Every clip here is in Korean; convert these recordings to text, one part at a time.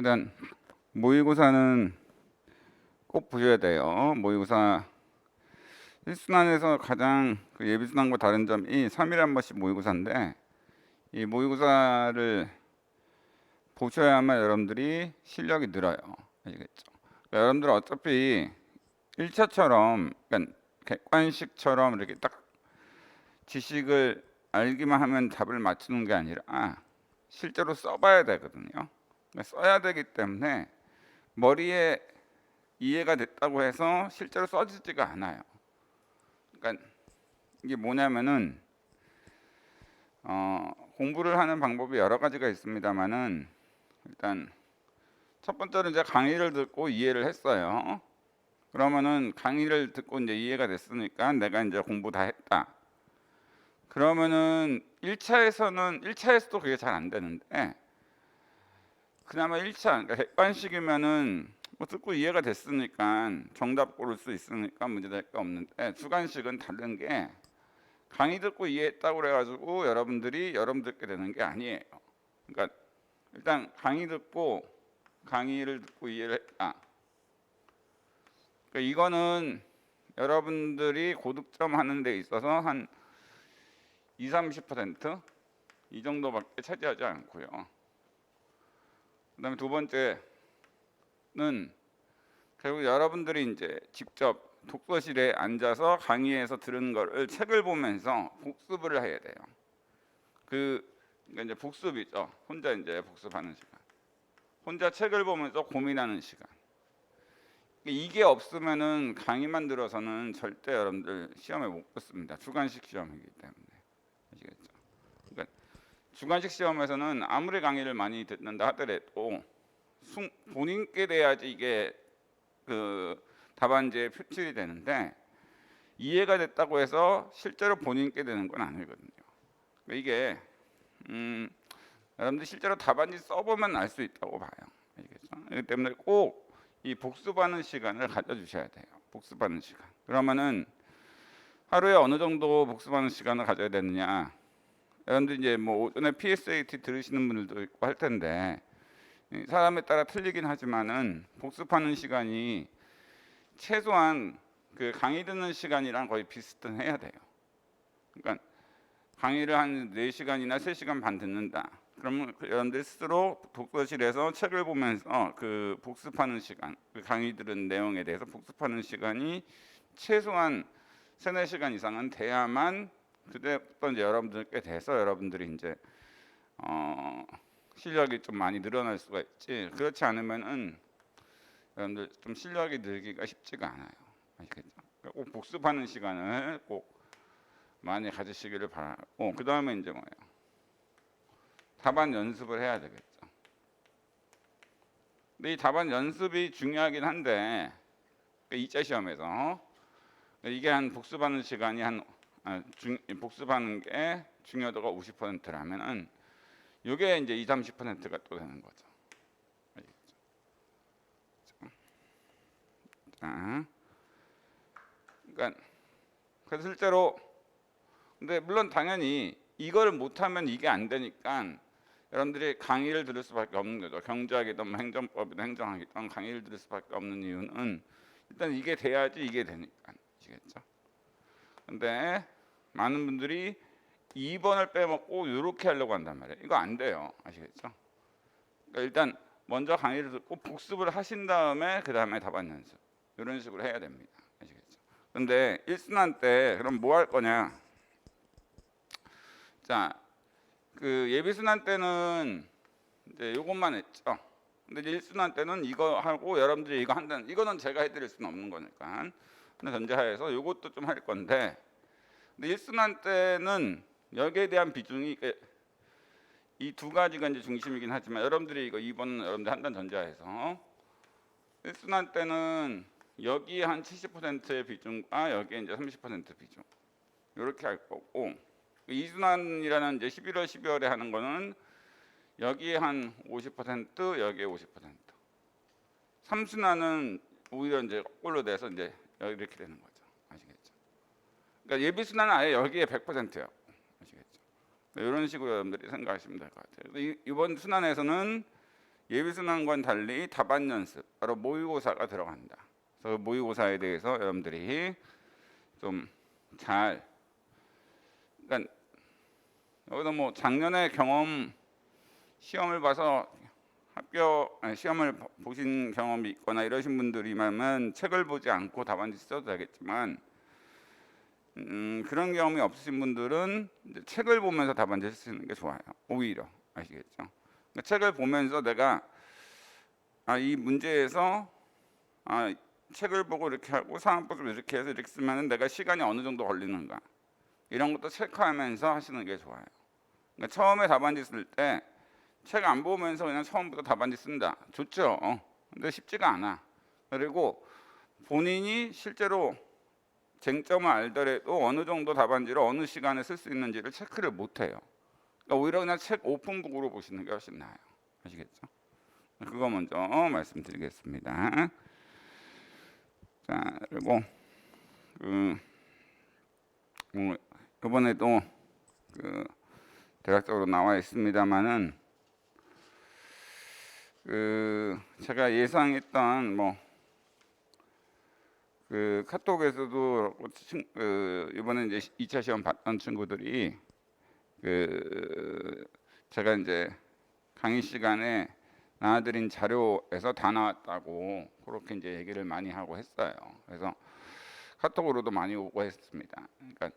일단 모의고사는 꼭 보셔야 돼요. 모의고사 1순환에서 가장 그 예비순환과 다른 점이 3일에 한 번씩 모의고사인데, 이 모의고사를 보셔야만 여러분들이 실력이 늘어요. 아시겠죠? 그러니까 여러분들 어차피 1차처럼, 그러니까 객관식처럼 이렇게 딱 지식을 알기만 하면 답을 맞추는 게 아니라 실제로 써봐야 되거든요. 그러니까 써야 되기 때문에 머리에 이해가 됐다고 해서 실제로 써지지가 않아요. 그러니까 이게 뭐냐면은 공부를 하는 방법이 여러 가지가 있습니다만은, 일단 첫 번째로 이제 강의를 듣고 이해를 했어요. 그러면은 강의를 듣고 이제 이해가 됐으니까 내가 이제 공부 다 했다. 그러면은 1차에서도 그게 잘 안 되는데, 그나마 1차, 그러니까 객관식이면은 뭐 듣고 이해가 됐으니까 정답 고를 수 있으니까 문제될 게 없는데, 주관식은 다른 게 강의 듣고 이해했다고 그래가지고 여러분들께 되는 게 아니에요. 그러니까 일단 강의를 듣고 이해를 했다. 그러니까 이거는 여러분들이 고득점 하는 데 있어서 한 20-30%이 정도밖에 차지하지 않고요. 그다음에 두 번째는 결국 여러분들이 이제 직접 독서실에 앉아서 강의에서 들은 거를 책을 보면서 복습을 해야 돼요. 그러니까 이제 복습이죠. 혼자 이제 복습하는 시간. 혼자 책을 보면서 고민하는 시간. 이게 없으면은 강의만 들어서는 절대 여러분들 시험에 못 붙습니다. 주관식 시험이기 때문에. 아시겠죠? 그러니까 주관식 시험에서는 아무리 강의를 많이 듣는다 하더라도 본인께 돼야지 이게 그 답안지에 표출이 되는데, 이해가 됐다고 해서 실제로 본인께 되는 건 아니거든요. 그러니까 이게 여러분들 실제로 답안지 써보면 알 수 있다고 봐요. 알겠죠? 그렇기 때문에 꼭 이 복습하는 시간을 가져주셔야 돼요. 복습하는 시간. 그러면은 하루에 어느 정도 복습하는 시간을 가져야 되느냐? 여러분들 이제 뭐 오전에 PSAT 들으시는 분들도 있고 할 텐데, 사람에 따라 틀리긴 하지만은 복습하는 시간이 최소한 그 강의 듣는 시간이랑 거의 비슷해야 돼요. 그러니까 강의를 한 4시간이나 3시간 반 듣는다. 그러면 여러분들 스스로 독서실에서 책을 보면서 그 복습하는 시간, 그 강의 들은 내용에 대해서 복습하는 시간이 최소한 3-4시간 이상은 돼야만 그때부터 이제 여러분들께 돼서 여러분들이 이제 실력이 좀 많이 늘어날 수가 있지, 그렇지 않으면은 여러분들 좀 실력이 늘기가 쉽지가 않아요. 아시겠죠? 꼭 복습하는 시간을 꼭 많이 가지시기를 바라고, 그 다음에 이제 뭐예요? 답안 연습을 해야 되겠죠. 근데 이 답안 연습이 중요하긴 한데, 2차 시험에서 이게 한 복습하는 시간이 복습하는 게 중요도가 50%라면은 이게 이제 20-30%가 또 되는 거죠. 알겠죠? 자, 그러니까 그래서 실제로, 근데 물론 당연히 이걸 못하면 이게 안 되니까 여러분들이 강의를 들을 수밖에 없는 거죠. 경제학이든 행정법이든 행정학이든 강의를 들을 수밖에 없는 이유는 일단 이게 돼야지 이게 되니까. 아시겠죠? 근데 많은 분들이 2번을 빼먹고 이렇게 하려고 한단 말이에요. 이거 안 돼요. 아시겠죠? 그러니까 일단 먼저 강의를 듣고 복습을 하신 다음에 그 다음에 답안 연습, 이런 식으로 해야 됩니다. 아시겠죠? 근데 1순환 때 그럼 뭐 할 거냐? 자, 그 예비순환 때는 이제 요것만 했죠. 근데 이제 1순환 때는 이거 하고 여러분들이 이거 한다는, 이거는 제가 해드릴 수는 없는 거니까 근데 전제하에서 요것도 좀 할 건데, 근데 1순환 때는 여기에 대한 비중이 이 두 가지가 이제 중심이긴 하지만, 여러분들이 이거 2번은 여러분들 한다는 전제하에서 1순환 때는 여기에 한 70%의 비중과 여기에 이제 30% 비중, 이렇게 할 거고, 2순환이라는 이제 11월, 12월에 하는 거는 여기에 한 50%, 여기에 50%. 3순환은 오히려 이제 거꾸로 돼서 이제 여기 이렇게 되는 거죠. 아시겠죠? 그러니까 예비순환은 아예 여기에 100%예요. 아시겠죠? 이런 식으로 여러분들이 생각하시면 될 것 같아요. 이번 순환에서는 예비순환과는 달리 답안 연습, 바로 모의고사가 들어간다. 그래서 모의고사에 대해서 여러분들이 좀 잘, 그러니까 여기서 뭐 작년에 경험 시험을 봐서 시험을 보신 경험이 있거나 이러신 분들이면 책을 보지 않고 답안지 써도 되겠지만 그런 경험이 없으신 분들은 이제 책을 보면서 답안지 쓰는 게 좋아요. 오히려 아시겠죠? 그러니까 책을 보면서 내가 이 문제에서 책을 보고 이렇게 하고 상황법을 이렇게 해서 이렇게 쓰면 내가 시간이 어느 정도 걸리는가 이런 것도 체크하면서 하시는 게 좋아요. 그러니까 처음에 답안지 쓸 때 책 안 보면서 그냥 처음부터 답안지 쓴다. 좋죠. 근데 쉽지가 않아. 그리고 본인이 실제로 쟁점을 알더라도 어느 정도 답안지를 어느 시간에 쓸 수 있는지를 체크를 못 해요. 그러니까 오히려 그냥 책 오픈북으로 보시는 게 훨씬 나아요. 아시겠죠? 그거 먼저 말씀드리겠습니다. 자, 그리고 이번에도 대략적으로 나와 있습니다만은 제가 예상했던 카톡에서도 이번에 이제 2차 시험 봤던 친구들이 제가 이제 강의 시간에 나눠드린 자료에서 다 나왔다고 그렇게 이제 얘기를 많이 하고 했어요. 그래서 카톡으로도 많이 오고 했습니다. 그러니까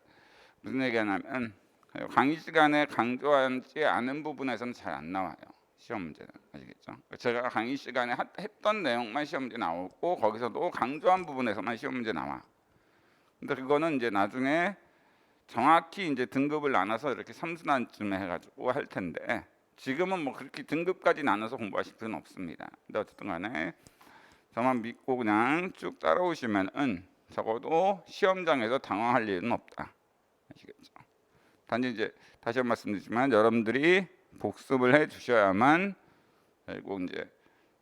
무슨 얘기하냐면 강의 시간에 강조하지 않은 부분에서는 잘 안 나와요. 시험 문제는 아시겠죠? 제가 강의 시간에 했던 내용만 시험 문제 나오고 거기서도 강조한 부분에서만 시험 문제 나와. 근데 그거는 이제 나중에 정확히 이제 등급을 나눠서 이렇게 3순환쯤에 해가지고 할 텐데 지금은 뭐 그렇게 등급까지 나눠서 공부하실 필요는 없습니다. 근데 어쨌든 간에 저만 믿고 그냥 쭉 따라오시면은 적어도 시험장에서 당황할 일은 없다. 아시겠죠? 단지 이제 다시 한 번 말씀드리지만 여러분들이 복습을 해 주셔야만 결국 이제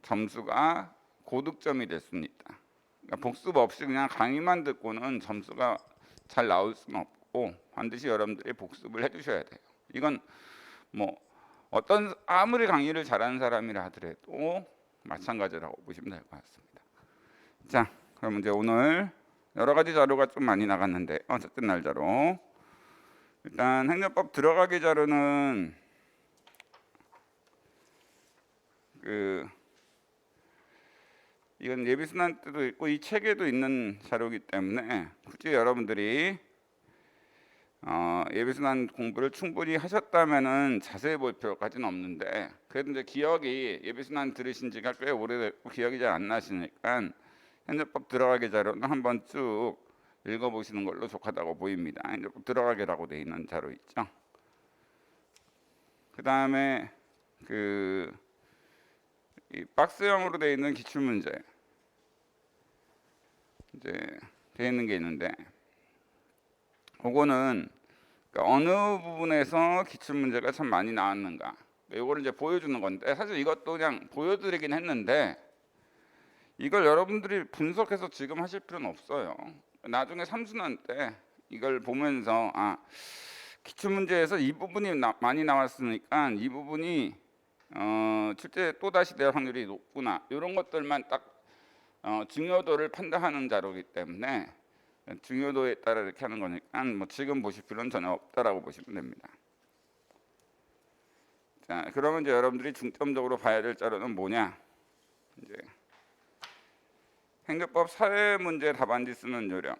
점수가 고득점이 될 수는 있다. 그러니까 복습 없이 그냥 강의만 듣고는 점수가 잘 나올 수는 없고 반드시 여러분들이 복습을 해 주셔야 돼요. 이건 뭐 아무리 강의를 잘하는 사람이라 하더라도 마찬가지라고 보시면 될 것 같습니다. 자, 그럼 이제 오늘 여러 가지 자료가 좀 많이 나갔는데 어쨌든 날 자료 일단 행정법 들어가기 자료는 이건 예비순환 때도 있고 이 책에도 있는 자료이기 때문에 굳이 여러분들이 예비순환 공부를 충분히 하셨다면은 자세히 볼 필요까지는 없는데 그래도 이제 기억이 예비순환 들으신 지가 꽤 오래됐고 기억이 잘 안 나시니까 행정법 들어가기 자료는 한번 쭉 읽어보시는 걸로 좋겠다고 보입니다. 행정법 들어가기라고 돼 있는 자료 있죠. 그 다음에 이 박스형으로 돼 있는 기출문제 이제 돼 있는 게 있는데 그거는 그러니까 어느 부분에서 기출문제가 참 많이 나왔는가 이거를 이제 보여주는 건데 사실 이것도 그냥 보여드리긴 했는데 이걸 여러분들이 분석해서 지금 하실 필요는 없어요. 나중에 3순환 때 이걸 보면서 기출문제에서 이 부분이 많이 나왔으니까 이 부분이 실제 또다시 될 확률이 높구나 이런 것들만 딱 중요도를 판단하는 자료이기 때문에 중요도에 따라 이렇게 하는 거니까 뭐 지금 보실 필요는 전혀 없다라고 보시면 됩니다. 자, 그러면 이제 여러분들이 중점적으로 봐야 될 자료는 뭐냐? 이제 행정법 사회 문제 답안지 쓰는 요령.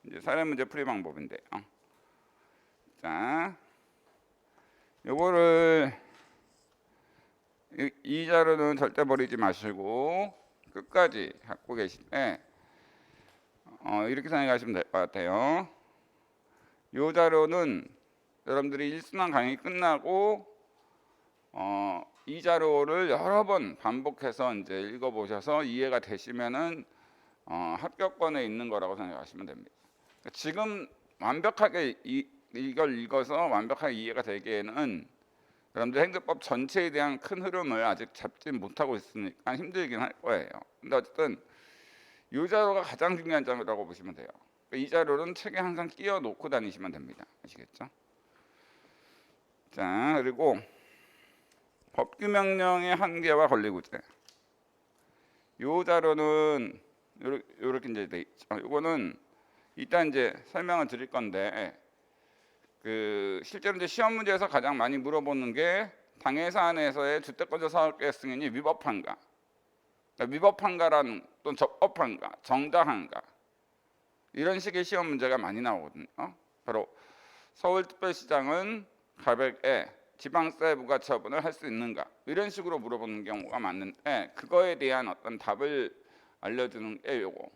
이제 사회 문제 풀이 방법인데요. 자, 요거를 이 자료는 절대 버리지 마시고 끝까지 갖고 계실 때 이렇게 생각하시면 될 것 같아요. 이 자료는 여러분들이 1순환 강의 끝나고 이 자료를 여러 번 반복해서 이제 읽어보셔서 이해가 되시면은 합격권에 있는 거라고 생각하시면 됩니다. 지금 완벽하게 이걸 읽어서 완벽하게 이해가 되기에는 여러분들 행정법 전체에 대한 큰 흐름을 아직 잡지 못하고 있으니까 힘들긴 할 거예요. 근데 어쨌든 이 자료가 가장 중요한 자료라고 보시면 돼요. 이 자료는 책에 항상 끼워 놓고 다니시면 됩니다. 아시겠죠? 자, 그리고 법규명령의 한계와 권리구제. 요 자료는 요렇게 이제 돼 있죠. 요거는 일단 이제 설명을 드릴 건데 그 실제로 이제 시험 문제에서 가장 많이 물어보는 게 당해 사안에서의 주택건설 사업계획 승인이 위법한가, 그러니까 위법한가라는 또는 적법한가, 정당한가 이런 식의 시험 문제가 많이 나오거든요. 바로 서울특별시장은 가백에 지방세 부과처분을 할 수 있는가 이런 식으로 물어보는 경우가 많은데 그거에 대한 어떤 답을 알려주는 게 요거.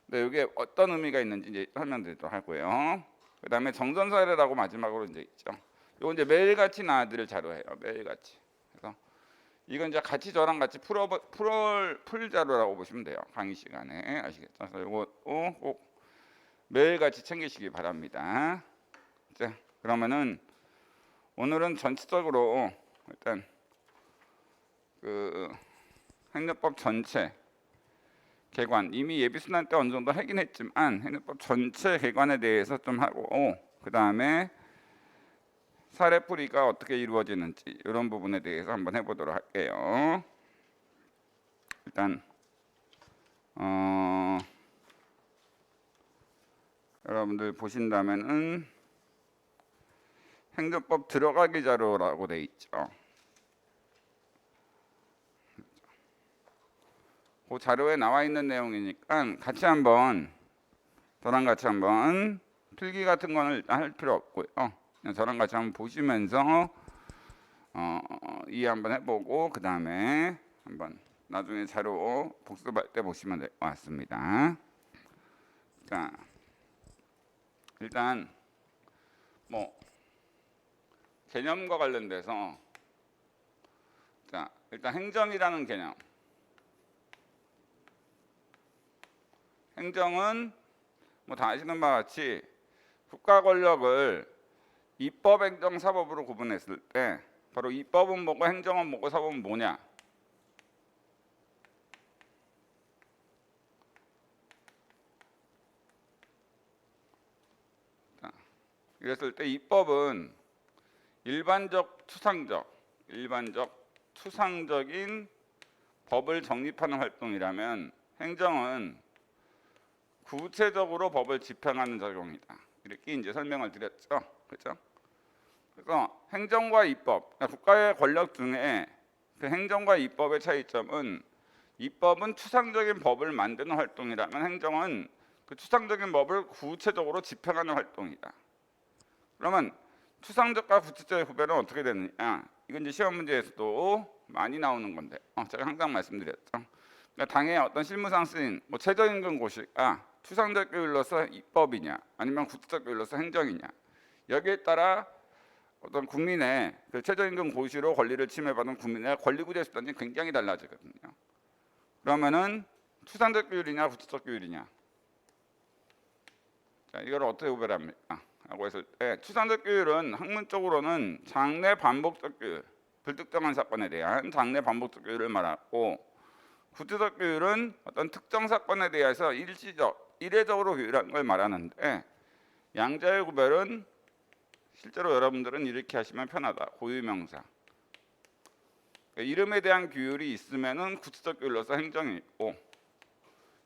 근데 이게 어떤 의미가 있는지 이제 설명드리도록 하고요. 그다음에 정전 사례라고 마지막으로 이제 있죠. 요거 이제 매일같이 나와드릴 자료예요. 매일같이. 그래서 이건 이제 같이 저랑 같이 풀 자료라고 보시면 돼요. 강의 시간에 아시겠죠? 그래서 요거 꼭 매일같이 챙기시기 바랍니다. 자, 그러면은 오늘은 전체적으로 일단 그 행정법 전체 개관 이미 예비순환 때 어느 정도 하긴 했지만 행정법 전체 개관에 대해서 좀 하고 그 다음에 사례풀이가 어떻게 이루어지는지 이런 부분에 대해서 한번 해보도록 할게요. 일단 여러분들 보신다면은 행정법 들어가기 자료라고 돼 있죠. 그 자료에 나와 있는 내용이니까 같이 한번 저랑 같이 한번 필기 같은 거는 할 필요 없고요. 그냥 저랑 같이 한번 보시면서 이해 한번 해보고 그 다음에 한번 나중에 자료 복습할 때 보시면 될 것 같습니다. 자, 일단 뭐 개념과 관련돼서 자 일단 행정이라는 개념. 행정은 뭐 다 아시는 바와 같이 국가 권력을 입법, 행정, 사법으로 구분했을 때 바로 입법은 뭐고 행정은 뭐고 사법은 뭐냐? 자, 이랬을 때 입법은 일반적, 추상적인 법을 정립하는 활동이라면 행정은 구체적으로 법을 집행하는 작용이다. 이렇게 이제 설명을 드렸죠. 그렇죠? 그래서 행정과 입법, 그러니까 국가의 권력 중에 그 행정과 입법의 차이점은 입법은 추상적인 법을 만드는 활동이라면 행정은 그 추상적인 법을 구체적으로 집행하는 활동이다. 그러면 추상적과 구체적의 구별은 어떻게 되느냐? 이건 이제 시험 문제에서도 많이 나오는 건데 제가 항상 말씀드렸죠. 그러니까 당의 어떤 실무상 쓰인 뭐 최저임금 고시가 추상적 규율로서 입법이냐 아니면 구체적 규율로서 행정이냐 여기에 따라 어떤 국민의 그 최저임금 고시로 권리를 침해받은 국민의 권리구제 수단이 굉장히 달라지거든요. 그러면은 추상적 규율이냐 구체적 규율이냐 자 이걸 어떻게 구별합니까? 라고 했을 때 추상적 규율은 학문적으로는 장래 반복적 규율 불특정한 사건에 대한 장래 반복적 규율을 말하고 구체적 규율은 어떤 특정 사건에 대해서 이례적으로 규율하는 걸 말하는데 양자의 구별은 실제로 여러분들은 이렇게 하시면 편하다. 고유명사. 그러니까 이름에 대한 규율이 있으면은 구체적 규율로서 행정이 있고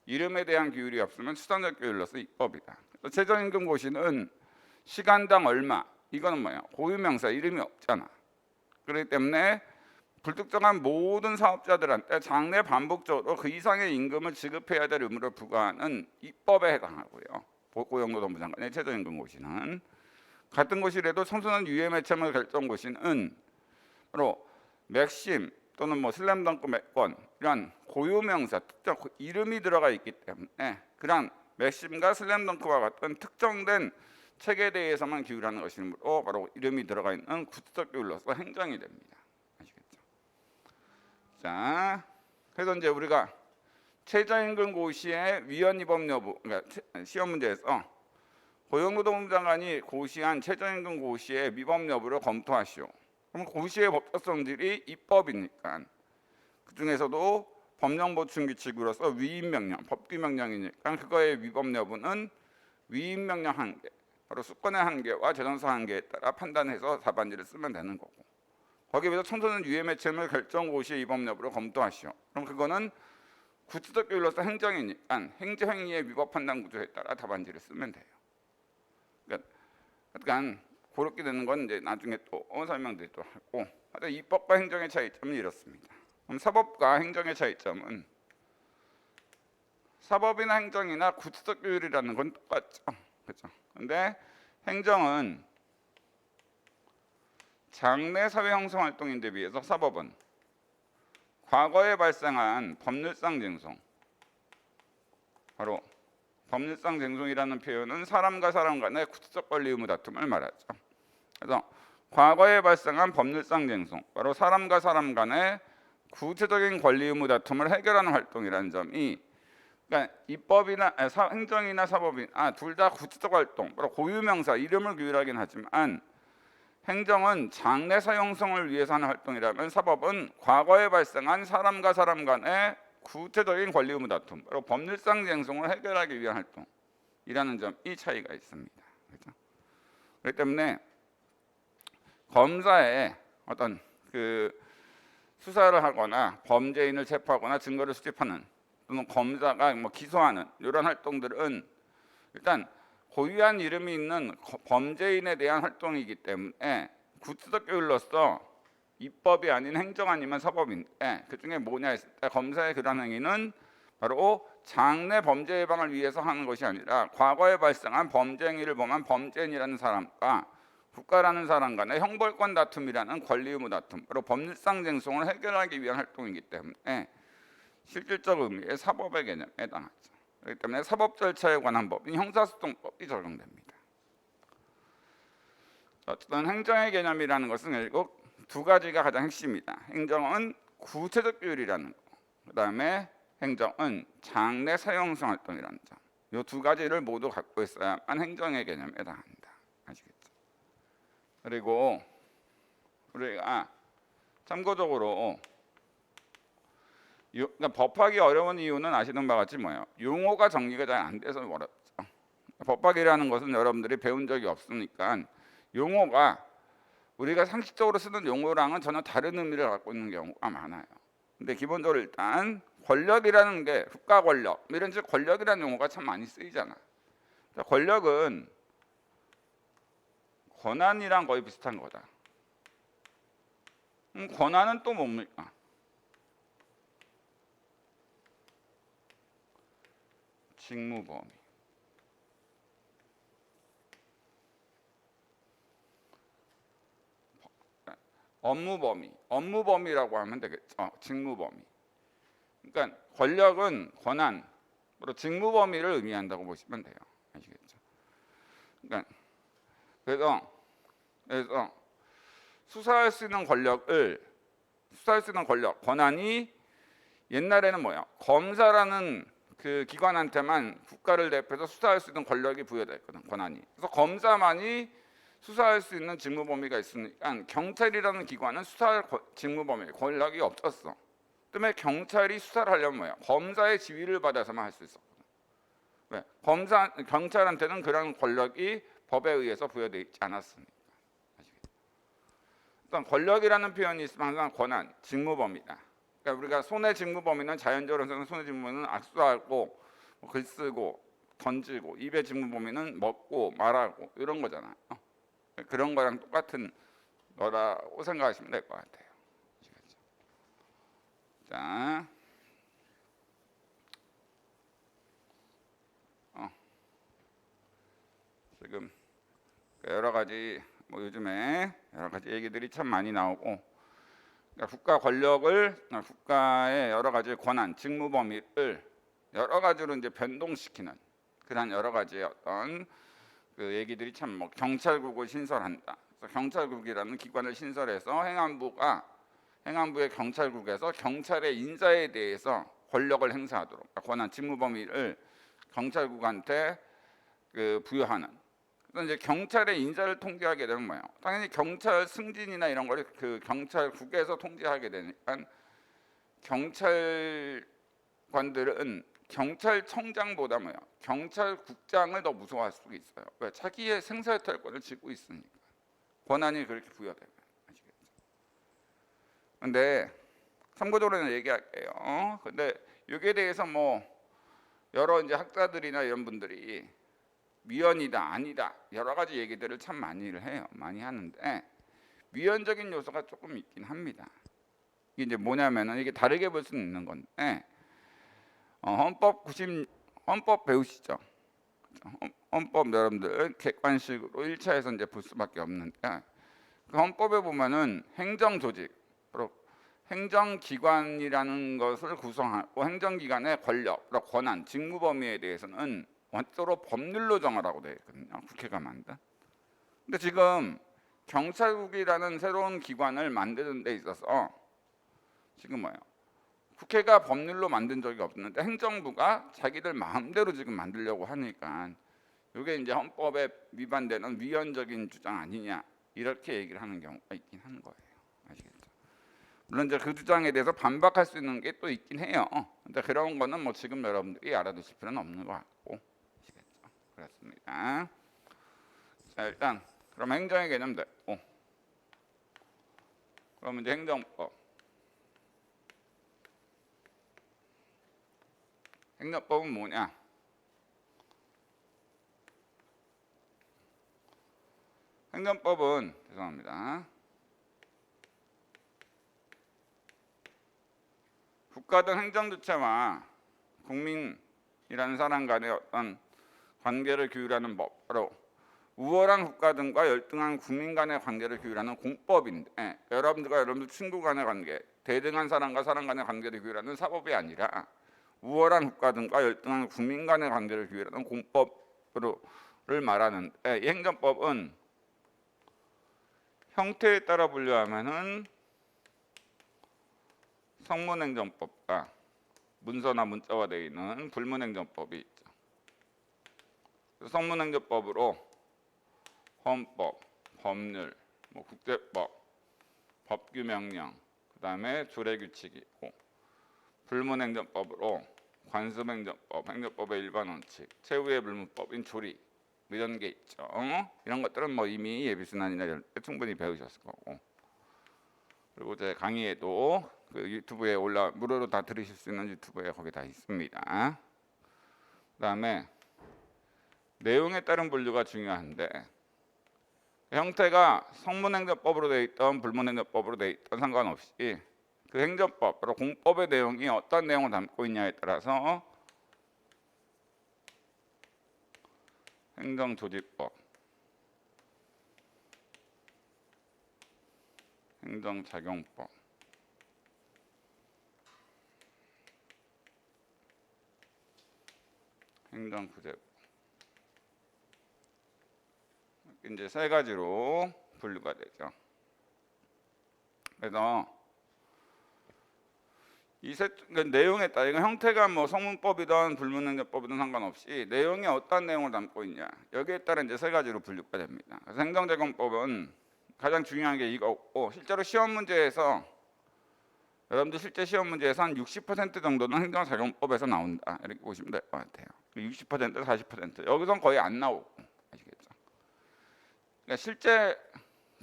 이름에 대한 규율이 없으면 추상적 규율로서 입법이다. 최저임금 고시는 시간당 얼마 이거는 뭐야? 고유명사 이름이 없잖아. 그렇기 때문에 불특정한 모든 사업자들한테 장래 반복적으로 그 이상의 임금을 지급해야 될 의무를 부과하는 입법에 해당하고요. 고용노동부 장관의 최저임금 고시는 같은 고시라도 청소년 유예 매체물 결정 고시는 바로 맥심 또는 뭐 슬램덩크 매건 이런 고유명사 특정 이름이 들어가 있기 때문에 그런 맥심과 슬램덩크와 같은 특정된 책에 대해서만 규율하는 것이므로 바로 이름이 들어가 있는 구체적 규율로서 행정이 됩니다. 아시겠죠? 자, 그래서 이제 우리가 최저임금 고시의 위헌 위법 여부, 그러니까 시험 문제에서 고용노동부 장관이 고시한 최저임금 고시의 위법 여부를 검토하시오. 그럼 고시의 법적 성질이 입법이니까 그 중에서도 법령 보충 규칙으로서 위임 명령, 법규 명령이니까 그거의 위법 여부는 위임 명령 한계, 바로 수권의 한계와 재정서 한계에 따라 판단해서 답안지를 쓰면 되는 거고 거기에 비해서 청소년 유해 매체물 결정 고시의 위법 여부를 검토하시오. 그럼 그거는 구체적 규율로서 행정이니까 행정행위에 위법 판단 구조에 따라 답안지를 쓰면 돼요. 그러니까 그렇게 되는 건 이제 나중에 또 설명드리도록 하고, 하여튼 입법과 행정의 차이점은 이렇습니다. 그럼 사법과 행정의 차이점은 사법이나 행정이나 구체적 규율이라는 건 똑같죠. 그렇죠? 근데 행정은 장래 사회 형성 활동인데 비해서 사법은 과거에 발생한 법률상 쟁송, 바로 법률상 쟁송이라는 표현은 사람과 사람 간의 구체적 권리 의무 다툼을 말하죠. 그래서 과거에 발생한 법률상 쟁송, 바로 사람과 사람 간의 구체적인 권리 의무 다툼을 해결하는 활동이라는 점이, 그러니까 입법이나 행정이나 사법이나 둘 다 구체적 활동, 바로 고유명사 이름을 규율하긴 하지만 행정은 장래 사용성을 위해서 하는 활동이라면 사법은 과거에 발생한 사람과 사람 간의 구체적인 권리 의무 다툼, 바로 법률상 쟁송을 해결하기 위한 활동이라는 점, 이 차이가 있습니다. 그렇죠? 그렇기 때문에 검사의 어떤 그 수사를 하거나 범죄인을 체포하거나 증거를 수집하는, 또는 검사가 뭐 기소하는 이런 활동들은 일단 고유한 이름이 있는 범죄인에 대한 활동이기 때문에 구체적 규율로서 입법이 아닌 행정 아니면 사법인데, 그 중에 뭐냐 했을 때 검사의 그런 행위는 바로 장래 범죄 예방을 위해서 하는 것이 아니라 과거에 발생한 범죄 행위를 범한 범죄인이라는 사람과 국가라는 사람 간의 형벌권 다툼이라는 권리 의무 다툼, 바로 법률상 쟁송을 해결하기 위한 활동이기 때문에 실질적 의미의 사법의 개념에 해당하죠. 그렇기 때문에 사법 절차에 관한 법인 형사소송법이 적용됩니다. 어쨌든 행정의 개념이라는 것은 결국 두 가지가 가장 핵심이다. 행정은 구체적 규율이라는 거, 그다음에 행정은 장래 사용성 활동이라는 점, 이 두 가지를 모두 갖고 있어야만 행정의 개념에 해당한다. 아시겠죠? 그리고 우리가 참고적으로 그러니까 법하기 어려운 이유는 아시는 바와 같이 뭐예요? 용어가 정리가 잘 안 돼서 어렵죠. 법학이라는 것은 여러분들이 배운 적이 없으니까 용어가 우리가 상식적으로 쓰는 용어랑은 전혀 다른 의미를 갖고 있는 경우가 많아요. 근데 기본적으로 일단 권력이라는 게 국가 권력, 이런 식 권력이라는 용어가 참 많이 쓰이잖아. 권력은 권한이랑 거의 비슷한 거다. 권한은 또 뭡니까? 직무 범위. 업무 범위. 업무 범위라고 하면 되겠죠. 직무 범위. 그러니까 권력은 권한, 그리고 직무 범위를 의미한다고 보시면 돼요. 아시겠죠? 그러니까 그래서 수사할 수 있는 권력, 권한이 옛날에는 뭐야? 검사라는 그 기관한테만 국가를 대표해서 수사할 수 있는 권력이 부여됐거든, 권한이. 그래서 검사만이 수사할 수 있는 직무 범위가 있으니까 경찰이라는 기관은 수사할 직무 범위, 권력이 없었어. 때문에 경찰이 수사를 하려면 뭐야? 검사의 지휘를 받아서만 할 수 있었거든. 왜? 경찰한테는 그런 권력이 법에 의해서 부여되어 있지 않았으니까. 일단 권력이라는 표현이 있으면 항상 권한, 직무 범위다. 그러니까 우리가 손의 직무 범위는 자연적으로 손의 직무 범위는 악수하고 글 쓰고 던지고, 입의 직무 범위는 먹고 말하고 이런 거잖아요. 그런 거랑 똑같은 거라고 생각하시면 될 것 같아요. 자, 지금 여러 가지 뭐 요즘에 여러 가지 얘기들이 참 많이 나오고, 그러니까 국가 권력을, 국가의 여러 가지 권한, 직무 범위를 여러 가지로 이제 변동시키는 그런 여러 가지 어떤 그 얘기들이 참, 뭐 경찰국을 신설한다. 그래서 경찰국이라는 기관을 신설해서 행안부의 경찰국에서 경찰의 인사에 대해서 권력을 행사하도록, 그러니까 권한, 직무 범위를 경찰국한테 그 부여하는. 그래서 이제 경찰의 인사를 통제하게 되면 뭐예요? 당연히 경찰 승진이나 이런 걸 그 경찰국에서 통제하게 되니까 경찰관들은 경찰청장보다 뭐야? 경찰국장을 더 무서워할 수 있어요. 왜? 자기의 생사유탈권을 쥐고 있으니까. 권한이 그렇게 부여돼요. 아시겠죠? 근데 참고적으로는 얘기할게요. 근데 여기에 대해서 뭐 여러 이제 학자들이나 이런 분들이 위헌이다 아니다 여러 가지 얘기들을 참 많이를 해요. 많이 하는데 위헌적인 요소가 조금 있긴 합니다. 이게 이제 뭐냐면은 이게 다르게 볼 수는 있는 건데 헌법 배우시죠? 헌법 여러분들 객관식으로 1차에서 이제 볼 수밖에 없는데 그 헌법에 보면은 행정조직, 행정기관이라는 것을 구성하고 행정기관의 권력, 권한, 직무 범위에 대해서는 원칙적으로 법률로 정하라고 되어 있거든요. 국회가 만든. 근데 지금 경찰국이라는 새로운 기관을 만드는 데 있어서 지금 뭐예요? 국회가 법률로 만든 적이 없는데 행정부가 자기들 마음대로 지금 만들려고 하니까 이게 이제 헌법에 위반되는 위헌적인 주장 아니냐 이렇게 얘기를 하는 경우가 있긴 하는 거예요. 아시겠죠? 물론 이제 그 주장에 대해서 반박할 수 있는 게 또 있긴 해요. 근데 그런 거는 뭐 지금 여러분들이 알아두실 필요는 없는 것 같고, 아시겠죠? 그렇습니다. 자 일단 그럼 행정의 개념 됐고, 그럼 이제 행정법. 행정법은 뭐냐? 행정법은 죄송합니다. 국가든 행정주체와 국민이라는 사람 간의 어떤 관계를 규율하는 법, 바로 우월한 국가 등과 열등한 국민 간의 관계를 규율하는 공법인데 여러분들과 여러분들 친구 간의 관계, 대등한 사람과 사람 간의 관계를 규율하는 사법이 아니라 우월한 국가 등과 열등한 국민 간의 관계를 규율하는 공법을 말하는데 이 행정법은 형태에 따라 분류하면은 성문행정법과 문서나 문자화되어 있는 불문행정법이 있죠. 성문행정법으로 헌법, 법률, 뭐 국제법, 법규명령, 그다음에 조례규칙이 있고 불문행정법으로 관습행정법, 행정법의 일반 원칙, 최후의 불문법인 조리 이런 게 있죠. 이런 것들은 뭐 이미 예비순환이나 이런 때 충분히 배우셨을 거고, 그리고 제 강의에도 그 유튜브에 무료로 다 들으실 수 있는 유튜브에 거기 다 있습니다. 그다음에 내용에 따른 분류가 중요한데 형태가 성문행정법으로 되어 있던 불문행정법으로 되어 있던 상관없이 그 행정법, 바로 공법의 내용이 어떤 내용을 담고 있냐에 따라서 행정조직법, 행정작용법, 행정구제법 이제 세 가지로 분류가 되죠. 그래서 내용에 따라 이건 형태가 뭐 성문법이든 불문행정법이든 상관없이 내용이 어떤 내용을 담고 있냐 여기에 따라 이제 세 가지로 분류가 됩니다. 그래서 행정작용법은 가장 중요한 게 이거고 실제로 시험 문제에서 여러분들 실제 시험 문제에서 한 60% 정도는 행정작용법에서 나온다 이렇게 보시면 될 것 같아요. 60% 40% 여기선 거의 안 나오고 아시겠죠? 그러니까 실제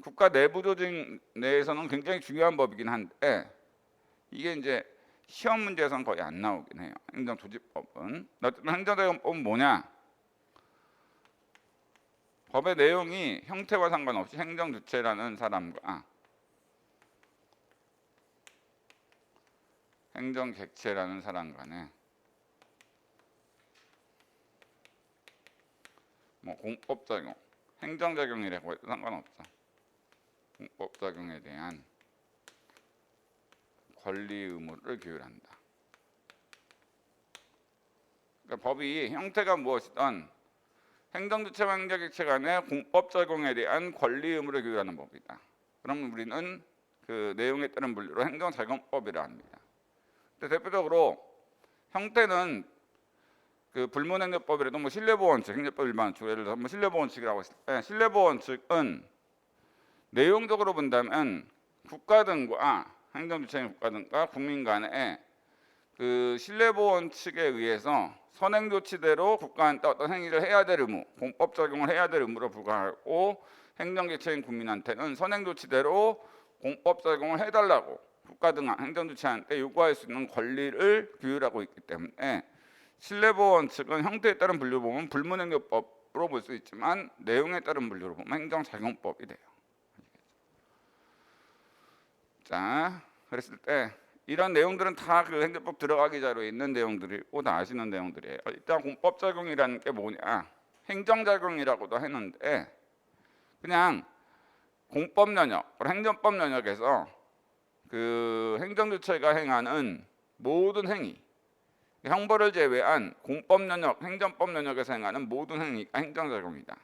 국가 내부 조직 내에서는 굉장히 중요한 법이긴 한데 이게 이제 시험 문제에서는 거의 안 나오긴 해요. 행정조직법은. 어쨌든 행정작용법은 뭐냐? 법의 내용이 형태와 상관없이 행정주체라는 사람과 행정객체라는 사람 간에 뭐 공법작용, 행정작용이라고 해도 상관없어. 공법작용에 대한 권리 의무를 규율한다. 그러니까 법이 형태가 무엇이든 행정주체와 행정객체 간의 공법작용에 대한 권리 의무를 규율하는 법이다. 그럼 우리는 그 내용에 따른 분류로 행정작용법이라 합니다. 근데 대표적으로 형태는 그 불문행정법이라도 뭐 신뢰보호원칙, 행정법 일반 원칙, 예를 들어서 뭐 신뢰보호원칙이라고 했을 때 신뢰보호원칙은 내용적으로 본다면 국가 등과 행정주체인 국가 등과 국민 간의 그 신뢰보호원칙에 의해서 선행조치대로 국가한테 어떤 행위를 해야 될 의무, 공법 적용을 해야 될 의무로 부과하고 행정객체인 국민한테는 선행조치대로 공법 적용을 해달라고 국가 등 행정주체한테 요구할 수 있는 권리를 규율하고 있기 때문에 신뢰보호 원칙은 형태에 따른 분류 보면 불문행정법으로 볼 수 있지만 내용에 따른 분류로 보면 행정작용법이 돼요. 자, 그랬을 때 이런 내용들은 다 그 행정법 들어가기 자료에 있는 내용들이고 다 아시는 내용들이에요. 일단 공법작용이라는 게 뭐냐? 행정작용이라고도 했는데 그냥 공법 영역, 행정법 영역에서 그 행정주체가 행하는 모든 행위, 형벌을 제외한 공법 영역, 행정법 영역에서 행하는 모든 행위가 행정작용이다.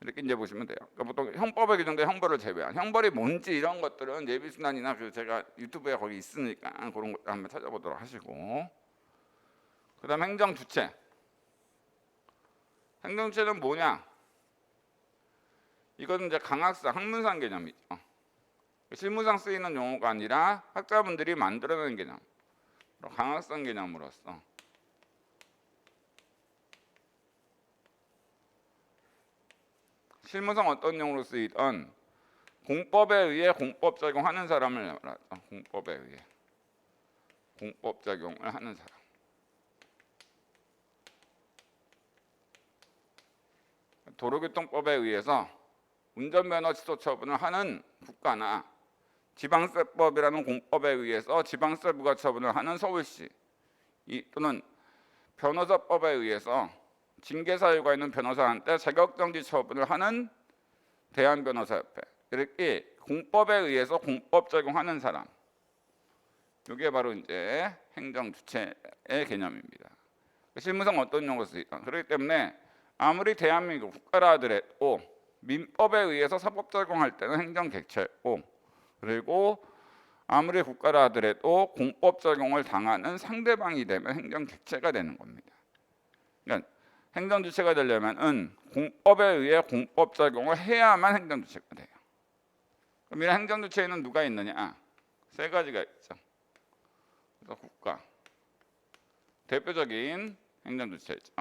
이렇게 이제 보시면 돼요. 그러니까 보통 형법에 규정된 형벌을 제외한 형벌이 뭔지 이런 것들은 예비순환이나 그 제가 유튜브에 거기 있으니까 그런 것도 한번 찾아보도록 하시고, 그다음 행정주체. 행정주체는 뭐냐? 이것은 이제 강학상, 학문상 개념이죠. 실무상 쓰이는 용어가 아니라 학자분들이 만들어낸 개념, 강학상 개념으로서 실무상 어떤 용어로 쓰이던 공법에 의해 공법작용하는 사람을 말하죠. 공법에 의해 공법작용을 하는 사람. 도로교통법에 의해서 운전면허 취소 처분을 하는 국가나 지방세법이라는 공법에 의해서 지방세 부과 처분을 하는 서울시, 또는 변호사법에 의해서 징계 사유가 있는 변호사한테 자격정지 처분을 하는 대한변호사협회, 이렇게 공법에 의해서 공법 적용하는 사람, 이게 바로 이제 행정주체의 개념입니다. 실무상 어떤 용어로 쓰이든 그렇기 때문에 아무리 대한민국 국가라 하더라도 민법에 의해서 사법 적용할 때는 행정객체고, 그리고 아무리 국가라 하더라도 공법 적용을 당하는 상대방이 되면 행정객체가 되는 겁니다. 그러니까 행정주체가 되려면은 공법에 의해 공법 적용을 해야만 행정주체가 돼요. 그럼 이런 행정주체에는 누가 있느냐? 세 가지가 있죠. 그래서 국가, 대표적인 행정주체죠.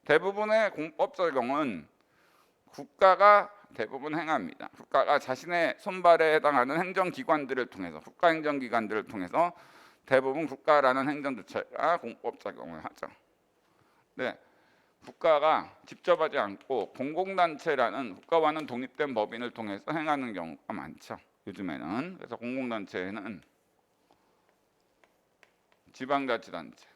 대부분의 공법 적용은 국가가 대부분 행합니다. 국가가 자신의 손발에 해당하는 행정기관들을 통해서, 국가행정기관들을 통해서 대부분 국가라는 행정주체가 공법 적용을 하죠. 네, 국가가 직접 하지 않고 공공단체라는 국가와는 독립된 법인을 통해서 행하는 경우가 많죠. 요즘에는. 그래서 공공단체는 지방자치단체,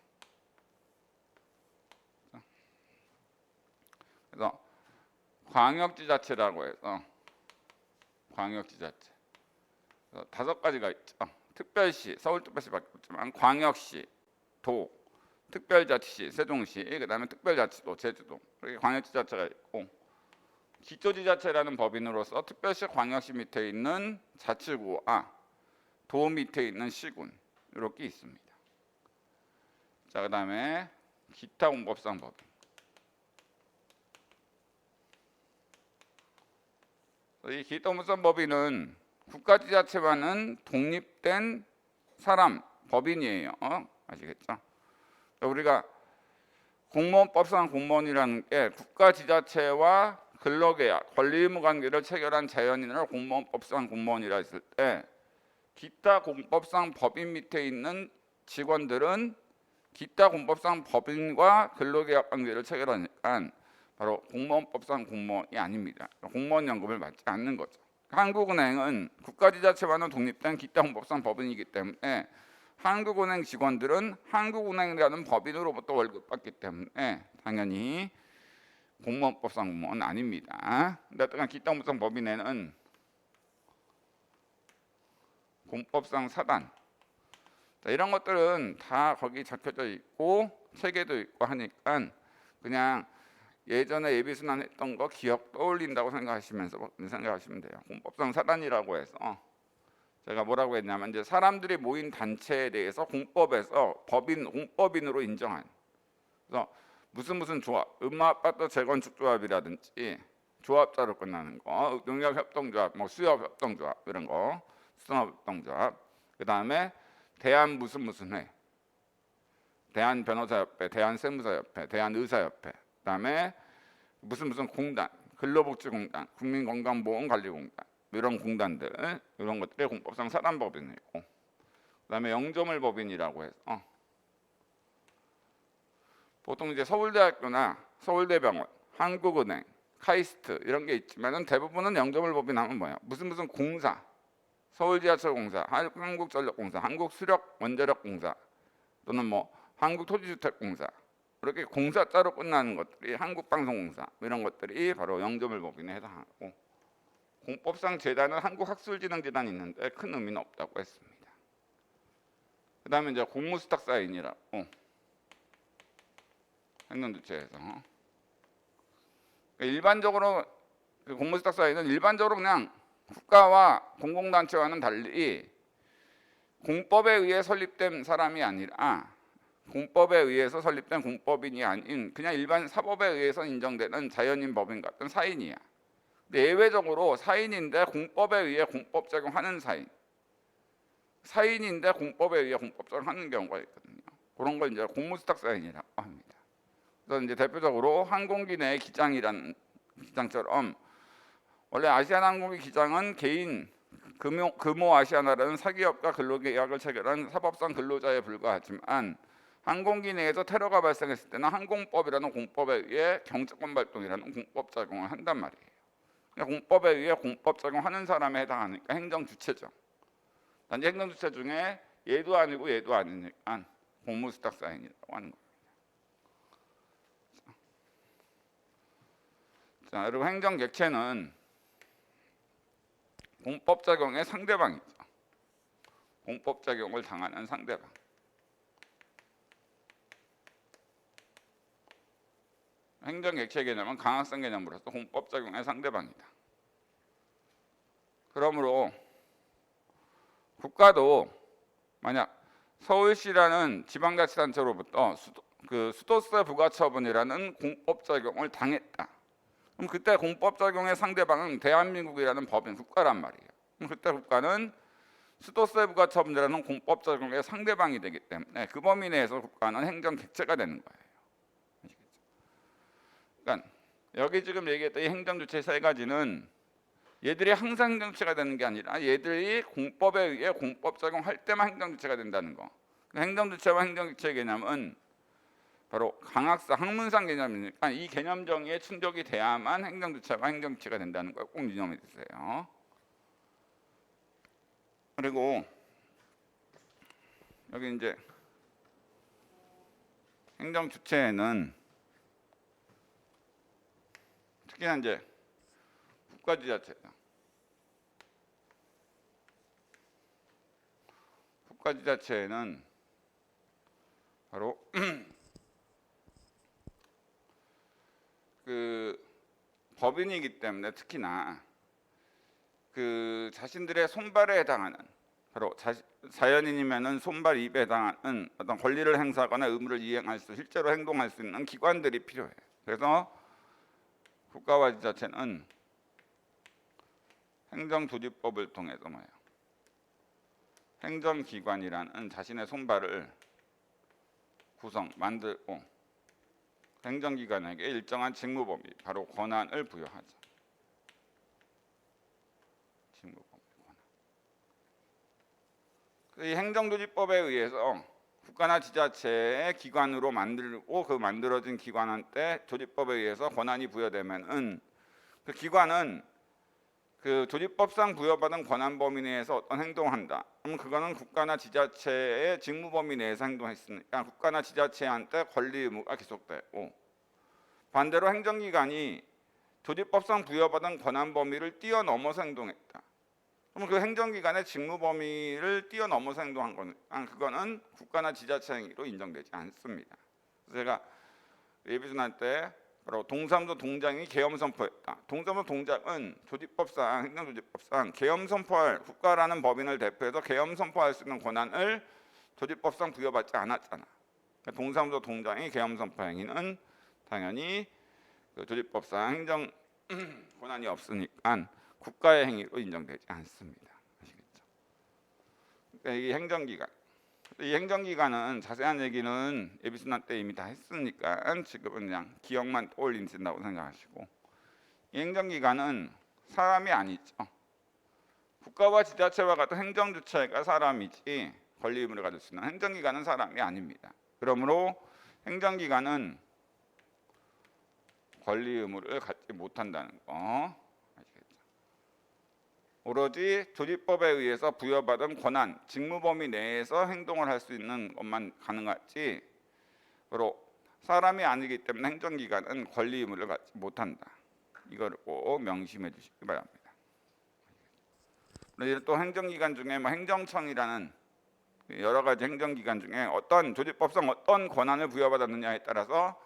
그래서 광역지자체라고 해서 광역지자체 5가지가 있죠. 특별시, 서울특별시밖에 없지만 광역시, 도, 특별자치시, 세종시, 그다음에 특별자치도, 제주도, 이렇게 광역지자체가 있고, 기초지자체라는 법인으로서 특별시, 광역시 밑에 있는 자치구와 도 밑에 있는 시군, 이렇게 있습니다. 자, 그다음에 기타 공법상 법인. 이 기타 공법상 법인은 국가지자체와는 독립된 사람, 법인이에요. 아시겠죠? 우리가 공무원법상 공무원이라는 게 국가지자체와 근로계약, 권리의무 관계를 체결한 자연인을 공무원법상 공무원이라 했을 때, 기타 공법상 법인 밑에 있는 직원들은 기타 공법상 법인과 근로계약 관계를 체결하니까 바로 공무원법상 공무원이 아닙니다. 공무원 연금을 받지 않는 거죠. 한국은행은 국가지자체와는 독립된 기타 공법상 법인이기 때문에 한국은행 직원들은 한국은행이라는 법인으로부터 월급 받기 때문에 당연히 공무원법상 공무원은 아닙니다. 어쨌든 기타 공법상 법인에는 공법상 사단, 이런 것들은 다 거기 적혀져 있고 체계도 있고 하니까 그냥 예전에 예비순환 했던 거 기억 떠올린다고 생각하시면 돼요. 공법상 사단이라고 해서 제가 뭐라고 했냐면, 이제 사람들이 모인 단체에 대해서 공법에서 공법인으로 인정한, 그래서 무슨 조합, 음마아파트 재건축 조합이라든지 조합자로 끝나는 거, 농협협동조합, 수협 협동조합 이런 거, 수산업 협동조합, 그 다음에 대한 무슨 회, 대한 변호사협회, 대한 세무사협회, 대한 의사협회, 그다음에 무슨 공단, 근로복지공단, 국민건강보험관리공단, 이런 공단들 이런 것들이 공법상 사단법인이고, 그다음에 영조물법인이라고 해서 보통 이제 서울대학교나 서울대병원, 한국은행, 카이스트 이런 게 있지만은 대부분은 영조물법인 하면 뭐야? 무슨 공사, 서울지하철공사, 한국전력공사, 한국수력원자력공사 또는 뭐 한국토지주택공사 이렇게 공사자로 끝나는 것들이 한국방송공사 이런 것들이 바로 영조물법인에 해당하고, 공법상 재단은 한국학술진흥재단이 있는데 큰 의미는 없다고 했습니다. 그다음에 이제 공무수탁사인이라고 행정주체에서 일반적으로 그 공무수탁사인은 일반적으로 그냥 국가와 공공단체와는 달리 공법에 의해 설립된 사람이 아니라 공법에 의해서 설립된 공법인이 아닌 그냥 일반 사법에 의해서 인정되는 자연인 법인 같은 사인이야. 근데 예외적으로 사인인데 공법에 의해 공법 적용하는 사인인데 공법에 의해 공법 적용하는 경우가 있거든요. 그런 걸 이제 공무수탁사인이라고 합니다. 그래서 이제 대표적으로 항공기 내 기장이라는 기장처럼, 원래 아시아나항공기 기장은 개인 금호 아시아나라는 사기업과 근로계약을 체결한 사법상 근로자에 불과하지만 항공기 내에서 테러가 발생했을 때는 항공법이라는 공법에 의해 경제권 발동이라는 공법 작용을 한단 말이에요. 그러니까 공법에 의해 공법 작용하는 사람에 해당하니까 행정주체죠. 단지 행정주체 중에 얘도 아니고 얘도 아니니까 공무수탁사인이라고 하는 거예요. 자, 그리고 행정객체는 공법작용의 상대방이죠. 공법작용을 당하는 상대방. 행정객체 개념은 강학성 개념으로서 공법작용의 상대방이다. 그러므로 국가도 만약 서울시라는 지방자치단체로부터 수도세 부과처분이라는 공법작용을 당했다. 그럼 그때 공법작용의 상대방은 대한민국이라는 법인 국가란 말이에요. 그럼 그때 국가는 수도세 부과처분이라는 공법작용의 상대방이 되기 때문에 그 범위 내에서 국가는 행정객체가 되는 거예요. 그러니까 여기 지금 얘기했던 이 행정주체 세 가지는 얘들이 항상 행정주체가 되는 게 아니라 얘들이 공법에 의해 공법작용할 때만 행정주체가 된다는 거. 행정주체와 행정객체 개념은 바로 강학상 학문상 개념이니까 이 개념 정의에 충족이 돼야만 행정주체와 행정객체가 된다는 걸 꼭 유념해 주세요. 그리고 여기 이제 행정주체에는 특히나 이제 국가지자체다. 국가지자체에는 바로 그 법인이기 때문에 특히나 그 자신들의 손발에 해당하는, 바로 자연인이면은 손발 입에 해당하는 어떤 권리를 행사하거나 의무를 이행할 수, 실제로 행동할 수 있는 기관들이 필요해. 그래서 국가와 지자체는 행정조직법을 통해서 뭐예요? 행정기관이라는 자신의 손발을 만들고 행정기관에게 일정한 직무범위, 바로 권한을 부여하죠. 직무범위, 권한. 이 행정조직법에 의해서 국가나 지자체의 기관으로 만들고 그 만들어진 기관한테 조직법에 의해서 권한이 부여되면은 그 기관은 그 조직법상 부여받은 권한 범위 내에서 어떤 행동을 한다. 그럼 그거는 국가나 지자체의 직무 범위 내에서 행동했으니까 국가나 지자체한테 권리 의무가 기속되고, 반대로 행정기관이 조직법상 부여받은 권한 범위를 뛰어넘어서 행동했다. 그럼 그 행정기관의 직무 범위를 뛰어넘어서 행동한 거니까 그거는 국가나 지자체 행위로 인정되지 않습니다. 그래서 제가 예비순환 때 바로 동사무소 동장이 계엄 선포했다. 동사무소 동장은 조직법상, 행정조직법상 계엄 선포할, 국가라는 법인을 대표해서 계엄 선포할 수 있는 권한을 조직법상 부여받지 않았잖아. 그러니까 동사무소 동장이 계엄 선포 행위는 당연히 그 조직법상 행정 권한이 없으니까 국가의 행위로 인정되지 않습니다. 아시겠죠? 그러니까 이 행정기관, 이 행정기관은 자세한 얘기는 예비순환 때 이미 다 했으니까 지금은 그냥 기억만 떠올리신다고 생각하시고, 이 행정기관은 사람이 아니죠. 국가와 지자체와 같은 행정주체가 사람이지 권리 의무를 가질 수 있는 행정기관은 사람이 아닙니다. 그러므로 행정기관은 권리 의무를 갖지 못한다는 거 아시겠죠? 오로지 조직법에 의해서 부여받은 권한, 직무 범위 내에서 행동을 할 수 있는 것만 가능하지 바로 사람이 아니기 때문에 행정기관은 권리 의무를 갖지 못한다. 이걸 꼭 명심해 주시기 바랍니다. 그런데 또 행정기관 중에 행정청이라는 여러 가지 행정기관 중에 어떤 조직법상 어떤 권한을 부여받았느냐에 따라서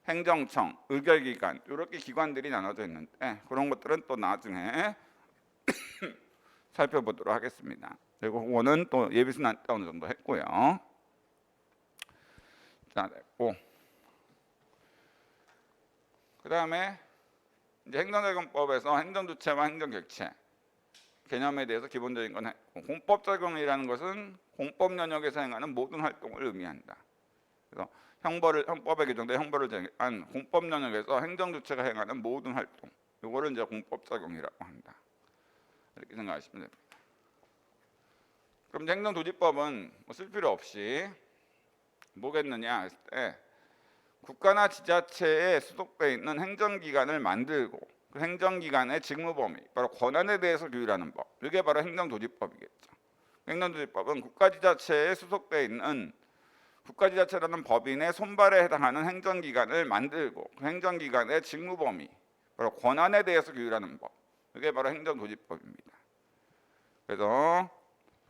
행정청, 의결기관 이렇게 기관들이 나눠져 있는데 그런 것들은 또 나중에 살펴보도록 하겠습니다. 그리고 그거는 또 예비순환 때 어느 정도 했고요. 자, 됐고 그 다음에 이제 행정자금법에서 행정주체와 행정객체 개념에 대해서 기본적인 건 했고 공법작용이라는 것은 공법 영역에서 행하는 모든 활동을 의미한다. 그래서 형법에 규정된 형벌을 제한 공법 영역에서 행정주체가 행하는 모든 활동 이거를 이제 공법작용이라고 한다. 이렇게 생각하시면 됩니다. 그럼 행정조직법은 쓸 필요 없이 뭐겠느냐 했을 때 국가나 지자체에 소속되어 있는 행정기관을 만들고 그 행정기관의 직무 범위, 바로 권한에 대해서 규율하는 법. 이게 바로 행정조직법이겠죠. 행정조직법은 국가지자체에 소속되어 있는 국가지자체라는 법인의 손발에 해당하는 행정기관을 만들고 그 행정기관의 직무 범위, 바로 권한에 대해서 규율하는 법. 이게 바로 행정조직법입니다. 그래서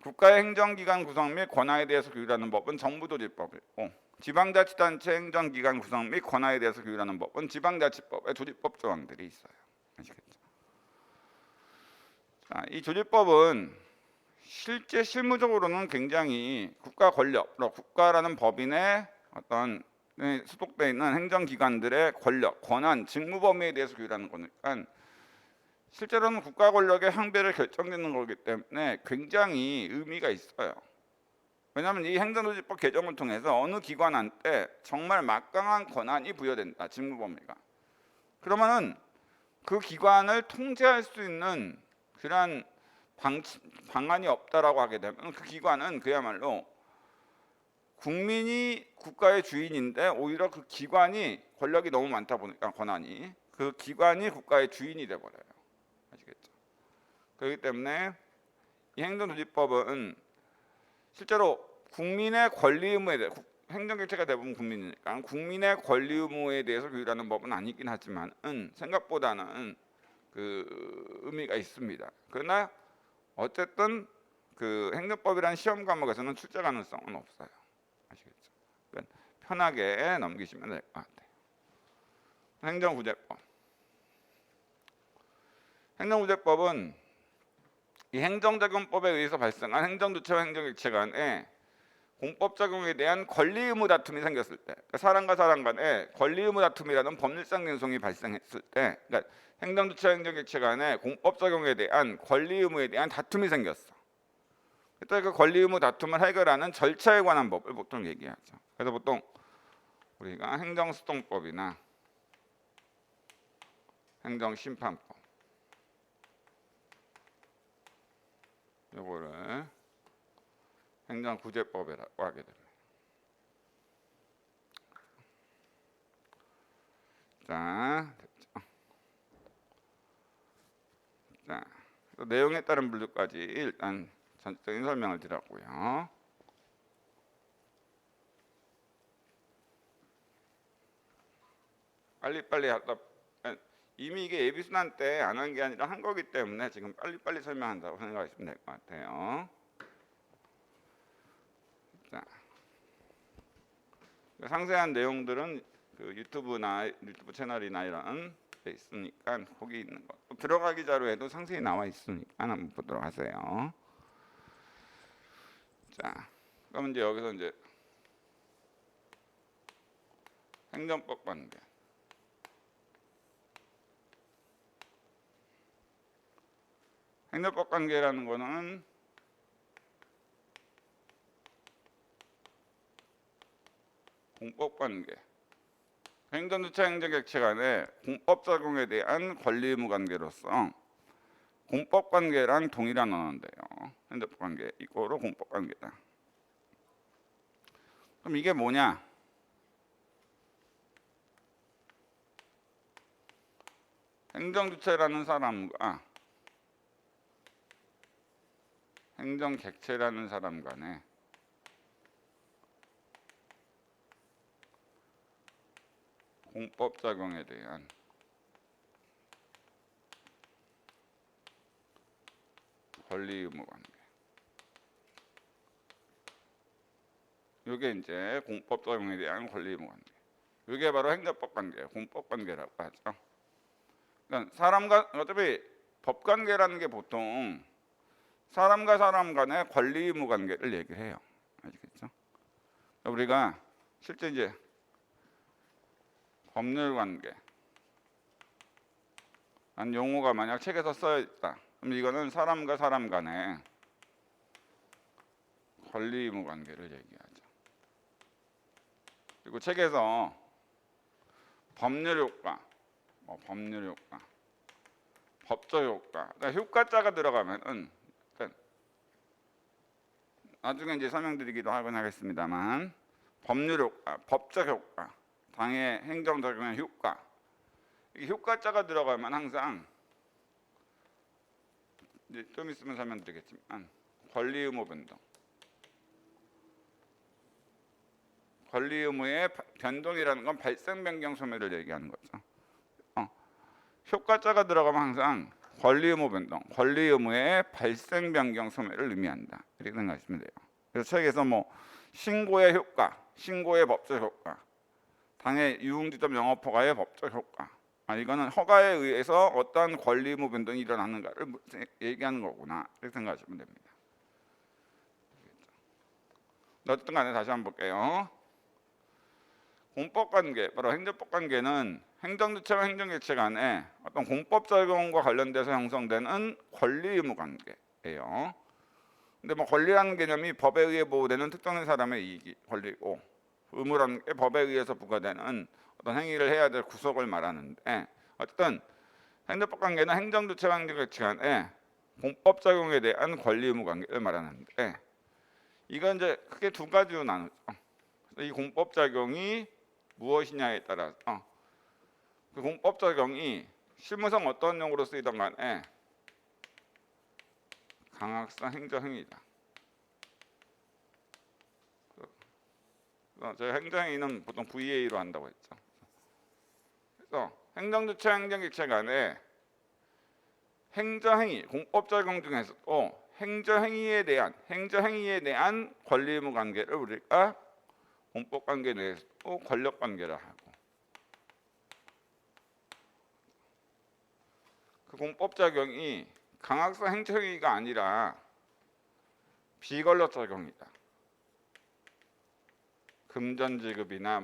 국가의 행정기관 구성 및 권한에 대해서 규율하는 법은 정부조직법이고 지방자치단체 행정기관 구성 및 권한에 대해서 규율하는 법은 지방자치법의 조직법 조항들이 있어요. 아시겠죠? 자, 이 조직법은 실제 실무적으로는 굉장히 국가 권력, 국가라는 법인의 어떤 소속되어 있는 행정기관들의 권력, 권한, 직무 범위에 대해서 규율하는 거니까 실제로는 국가 권력의 향배를 결정짓는 거기 때문에 굉장히 의미가 있어요. 왜냐하면 이 행정조직법 개정을 통해서 어느 기관한테 정말 막강한 권한이 부여된다. 직무 범위가. 그러면은 그 기관을 통제할 수 있는 그러한 방안이 없다라고 하게 되면 그 기관은 그야말로 국민이 국가의 주인인데 오히려 그 기관이 권력이 너무 많다 보니까 권한이 그 기관이 국가의 주인이 돼 버려요. 아시겠죠? 그렇기 때문에 이 행정조직법은 실제로 국민의 권리 의무에 대해 행정결체가 대부분 국민이니까 국민의 권리 의무에 대해서 규율하는 법은 아니긴 하지만은 생각보다는 그 의미가 있습니다. 그러나 어쨌든 그 행정법이라는 시험 과목에서는 출제 가능성은 없어요. 아시겠죠? 그러니까 편하게 넘기시면 될 것 같아요. 행정구제법. 행정구제법은 이 행정작용법에 의해서 발생한 행정주체와 행정객체 간의 공법작용에 대한 권리 의무 다툼이 생겼을 때, 그러니까 사람과 사람 간의 권리 의무 다툼이라는 법률상 쟁송이 발생했을 때, 그러니까 행정주체와 행정객체 간의 공법작용에 대한 권리 의무에 대한 다툼이 생겼어. 그때 그 권리 의무 다툼을 해결하는 절차에 관한 법을 보통 얘기하죠. 그래서 보통 우리가 행정수동법이나 행정심판법 요거를 행정구제법이라고 하게 됩니다. 자, 됐죠. 자, 내용에 따른 분류까지 일단 전체적인 설명을 드렸고요. 빨리빨리 하다 이미 이게 예비순환 때 안 한 게 아니라 한 거기 때문에 지금 빨리빨리 설명한다고 생각하시면 될 것 같아요. 자, 상세한 내용들은 그 유튜브 채널이나 이런 데 있으니까 거기 있는 거 들어가기 자료에도 상세히 나와 있으니까 한번 보도록 하세요. 자, 그럼 이제 여기서 이제 행정법 관계. 행정법 관계라는 거는 공법 관계. 행정주체 행정객체 간의 공법 작용에 대한 권리 의무 관계로서 공법 관계랑 동일한 언어인데요. 행정법 관계 이거로 공법 관계다. 그럼 이게 뭐냐? 행정주체라는 사람과 행정객체라는 사람 간에 공법작용에 대한 권리 의무 관계. 이게 이제 공법작용에 대한 권리 의무 관계. 이게 바로 행정법 관계, 공법 관계라고 하죠. 그러니까 사람과 어차피 법 관계라는 게 보통 사람과 사람 간의 권리 의무 관계를 얘기를 해요. 아시겠죠? 우리가 실제 이제 법률 관계 한 용어가 만약 책에서 써져 있다. 그럼 이거는 사람과 사람 간의 권리 의무 관계를 얘기하죠. 그리고 책에서 법률 효과, 법률 효과, 법적 효과, 그러니까 효과자가 들어가면은 나중에 이제 설명드리기도 하긴 하겠습니다만 법률 효과, 법적 효과, 당의 행정 적용의 효과, 이 효과자가 들어가면 항상 이제 좀 있으면 설명드리겠지만 권리 의무 변동, 권리 의무의 변동이라는 건 발생 변경 소멸을 얘기하는 거죠. 효과자가 들어가면 항상 권리 의무 변동, 권리 의무의 발생 변경 소멸을 의미한다. 이렇게 생각하시면 돼요. 그래서 책에서 신고의 효과, 신고의 법적 효과, 당의 유흥지점 영업 허가의 법적 효과, 이거는 허가에 의해서 어떠한 권리 의무 변동이 일어나는가를 얘기하는 거구나. 이렇게 생각하시면 됩니다. 어쨌든 간에 다시 한번 볼게요. 공법관계, 바로 행정법관계는 행정주체와 행정객체 간에 어떤 공법작용과 관련돼서 형성되는 권리 의무 관계예요. 근데 권리라는 개념이 법에 의해 보호되는 특정한 사람의 이익이 권리고, 의무라는 게 법에 의해서 부과되는 어떤 행위를 해야 될 구속을 말하는데, 어쨌든 행정법 관계는 행정주체와 행정객체 간에 공법작용에 대한 권리 의무 관계를 말하는데, 이건 이제 크게 두 가지로 나누죠. 이 공법작용이 무엇이냐에 따라서 그 공법작용이 실무상 어떤 용어로 쓰이던 간에 강학상 행정행위다. 저희 행정행위는 보통 VA로 한다고 했죠. 그래서 행정주체, 행정객체 간에 행정행위, 공법작용 중에서도 행정행위에 대한 권리 의무 관계를 우리가 공법관계 내에서도 권력관계라 하고, 그 공법작용이 강학상 행정행위가 아니라 비권력작용이다. 금전지급이나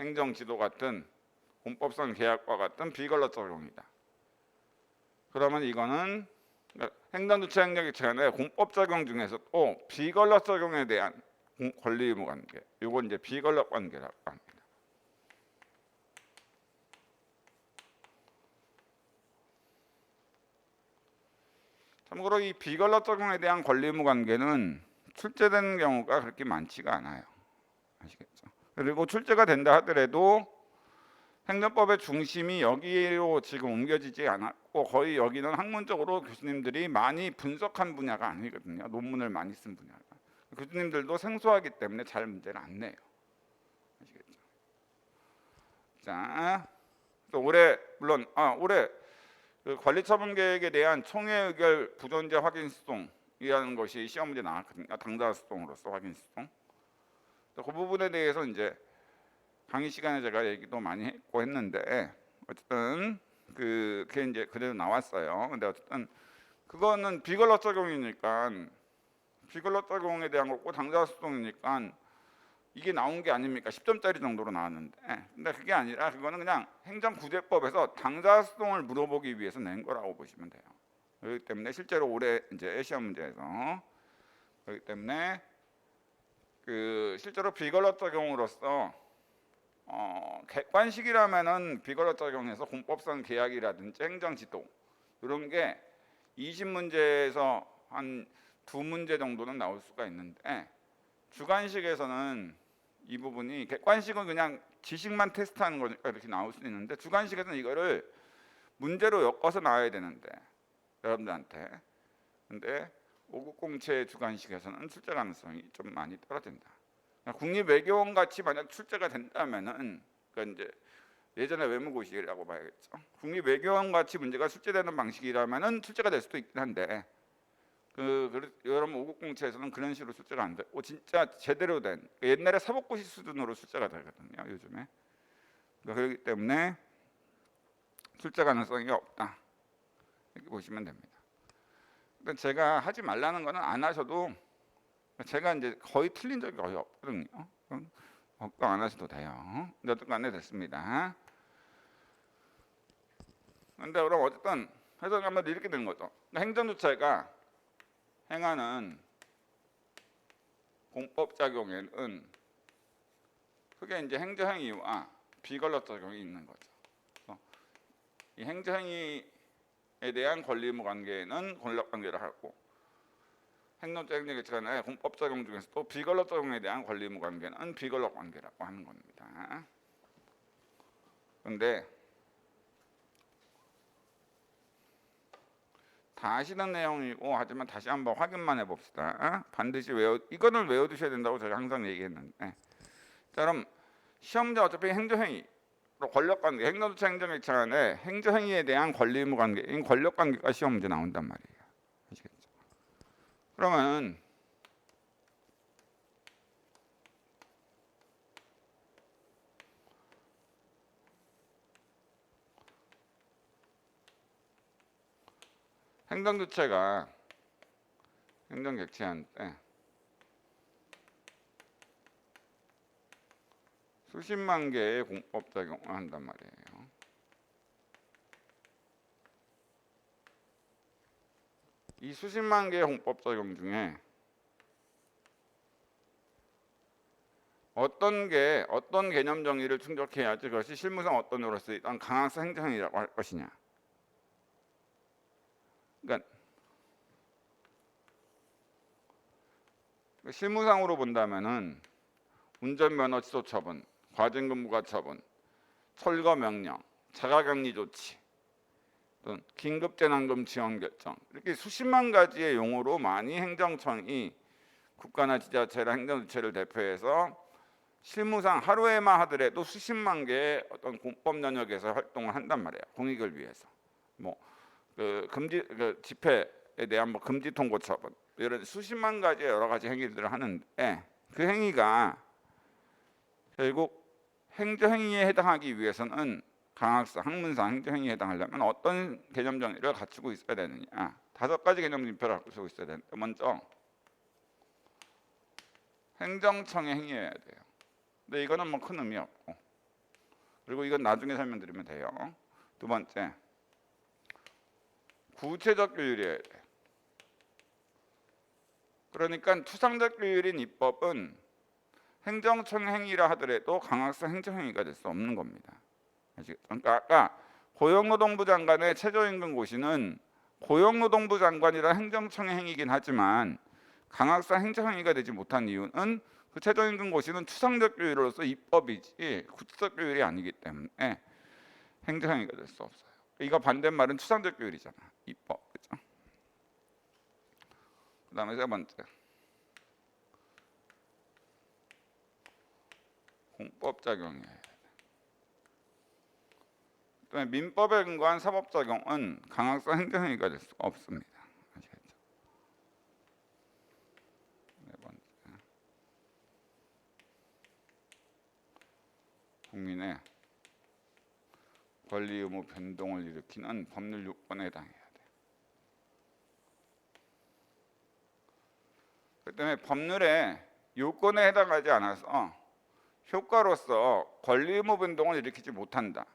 행정지도 같은 공법상 계약과 같은 비권력작용이다. 그러면 이거는 행정주체, 행정객체 간의 공법작용 중에서도 비권력작용에 대한 권리 의무 관계, 이건 이제 비권력 관계라고 합니다. 참고로 이 비권력 적용에 대한 권리 의무 관계는 출제되는 경우가 그렇게 많지가 않아요. 아시겠죠? 그리고 출제가 된다 하더라도 행정법의 중심이 여기로 지금 옮겨지지 않았고, 거의 여기는 학문적으로 교수님들이 많이 분석한 분야가 아니거든요. 논문을 많이 쓴 분야가. 교수님들도 생소하기 때문에 잘 문제를 안 내요. 아시겠죠? 자, 또 올해 물론 올해 그 관리처분 계획에 대한 총회 의결 부존재 확인 수동이라는 것이 시험 문제 나왔거든요. 당사 수동으로서 확인 수동. 그 부분에 대해서 이제 강의 시간에 제가 얘기도 많이 했고 했는데, 어쨌든 그게 이제 그대로 나왔어요. 근데 어쨌든 그거는 비권력 적용이니까, 비권력 적용에 대한 거고 당사 수동이니까 이게 나온 게 아닙니까? 10점짜리 정도로 나왔는데, 근데 그게 아니라 그거는 그냥 행정구제법에서 당사 수동을 물어보기 위해서 낸 거라고 보시면 돼요. 그렇기 때문에 실제로 올해 이제 시험 문제에서, 그렇기 때문에 그 실제로 비권력 적용으로서 객관식이라면은 비권력 적용해서 공법상 계약이라든지 행정지도 이런 게 20문제에서 한 2문제 정도는 나올 수가 있는데 주관식에서는 이 부분이 객관식은 그냥 지식만 테스트하는 거니까 이렇게 나올 수 있는데 주관식에서는 이거를 문제로 엮어서 나와야 되는데 여러분들한테 근데 590채 주관식에서는 출제 가능성이 좀 많이 떨어진다. 국립외교원 같이 만약 출제가 된다면은 그러니까 이제 예전에 외무고시라고 봐야겠죠. 국립외교원 같이 문제가 출제되는 방식이라면은 출제가 될 수도 있긴 한데 여러분 590채에서는 그런 식으로 출제가 안 되고 진짜 제대로 된 옛날에 사법고시 수준으로 출제가 되거든요. 요즘에 그렇기 때문에 출제 가능성이 없다 이렇게 보시면 됩니다. 근데 제가 하지 말라는 거는 안 하셔도 제가 이제 거의 틀린 적이 거의 없거든요. 걱정 안 하셔도 돼요. 근데 어쨌든 안 됐습니다. 근데 그럼 어쨌든 해석이 한번 이렇게 되는 거죠. 행정주체가 행하는 공법 작용에는 그게 이제 행정행위와 비권력 작용이 있는 거죠. 이 행정행위에 대한 권리 의무 관계는 권력 관계를 하고 행정적 행정개체간의 공법 작용 중에서도 비권력 작용에 대한 권리 의무 관계는 비권력 관계라고 하는 겁니다. 그런데 다 아시는 내용이고 하지만 다시 한번 확인만 해봅시다. 반드시 이거는 외워두셔야 된다고 제가 항상 얘기했는데 자, 그럼 시험자 어차피 행정행위 권력관계, 행정주체 행정개체 간의 행정행위에 대한 권리 의무 관계인 권력관계가 시험 문제 나온단 말이에요. 아시겠죠? 그러면 행정주체가 행정객체한테 수십만 개의 공법 작용을 한단 말이에요. 이 수십만 개의 공법 작용 중에 어떤 개념 정의를 충족해야지 그것이 실무상 어떤 으로서 일단 강학사 행정행위라고 할 것이냐. 그러니까 실무상으로 본다면은 운전면허 취소 처분, 과징금부과 처분, 철거 명령, 자가격리 조치, 또는 긴급재난금 지원 결정 이렇게 수십만 가지의 용어로 많이 행정청이 국가나 지자체나 행정주체를 대표해서 실무상 하루에만 하더라도 수십만 개의 어떤 공법 영역에서 활동을 한단 말이에요. 공익을 위해서. 집회에 대한 금지 통고 처분 이런 수십만 가지의 여러 가지 행위들을 하는데 그 행위가 결국 행정행위에 해당하기 위해서는 강학사, 학문상 행정행위에 해당하려면 어떤 개념 정의를 갖추고 있어야 되느냐 5가지 개념 지표를 갖추고 있어야 되는데 먼저 행정청의 행위여야 돼요. 근데 이거는 뭐 큰 의미 없고 그리고 이건 나중에 설명드리면 돼요. 두 번째 구체적 규율이어야 돼. 그러니까 추상적 규율인 입법은 행정청 행위라 하더라도 강학사 행정행위가 될 수 없는 겁니다. 아시겠죠? 그러니까 아까 고용노동부 장관의 최저임금 고시는 고용노동부 장관이라 행정청의 행위이긴 하지만 강학사 행정행위가 되지 못한 이유는 그 최저임금 고시는 추상적 규율로서 입법이지 구체적 규율이 아니기 때문에 행정행위가 될 수 없어요. 이거 반대말은 추상적 규율이잖아. 입법. 그죠? 그다음에 세 번째. 공법 작용이에요. 그다음에 민법에 근거한 사법 작용은 강학사 행정행위가 될 수가 없습니다. 아시겠죠? 네 번째. 국민의 권리 의무 변동을 일으키는 법률 요건에 해당해야 돼. 그 때문에 법률의 요건에 해당하지 않아서 효과로서 권리 의무 변동을 일으키지 못한다.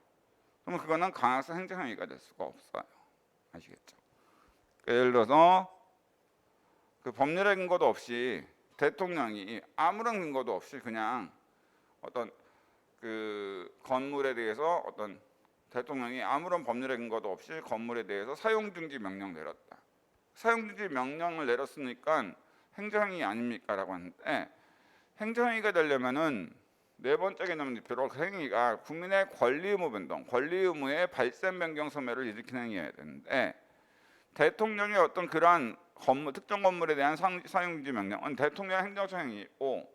그러면 그거는 강학사 행정행위가 될 수가 없어요. 아시겠죠? 예를 들어서 그 법률의 근거도 없이 대통령이 아무런 근거도 없이 그냥 어떤 그 건물에 대해서 어떤 대통령이 아무런 법률의 근거도 없이 건물에 대해서 사용 중지 명령 내렸다. 사용중지 명령을 내렸으니까 행정행위 아닙니까? 라고 하는데 행정행위가 되려면은 네 번째 개념은 비록 그 행위가 국민의 권리 의무 변동, 권리 의무의 발생 변경 소멸을 일으키는 행위여야 되는데 대통령의 어떤 그러한 건물, 특정 건물에 대한 사용중지 명령은 대통령 행정처 행위이고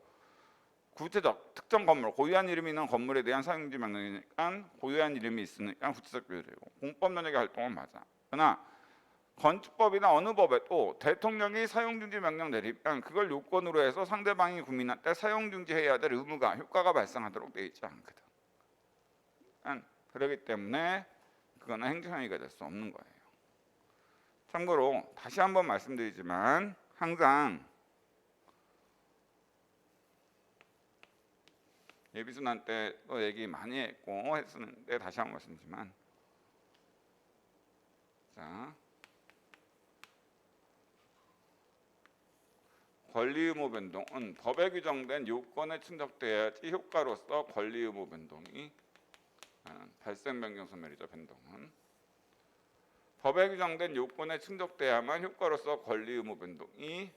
구체적 특정 건물, 고유한 이름이 있는 건물에 대한 사용중지 명령이니까 고유한 이름이 있으니까 구체적 비율이고 공법 면역의 활동은 맞아. 그러나 건축법이나 어느 법에도 대통령이 사용중지 명령 내리면 그걸 요건으로 해서 상대방이 국민한테 사용중지해야 될 의무가 효과가 발생하도록 되어 있지 않거든. 그렇기 때문에 그거는 행정행위가 될 수 없는 거예요. 참고로 다시 한번 말씀드리지만 항상 예비순환 때도 얘기 많이 했고 했었는데 다시 한번 말씀드리지만 자 권리 의무 변동은 법에 규정된 요건에 충족돼야지 효과로서 권리 의무 변동이 발생 변경 소멸이죠. 변동은 법에 규정된 요건에 충족돼야만 효과로서 권리 의무 변동이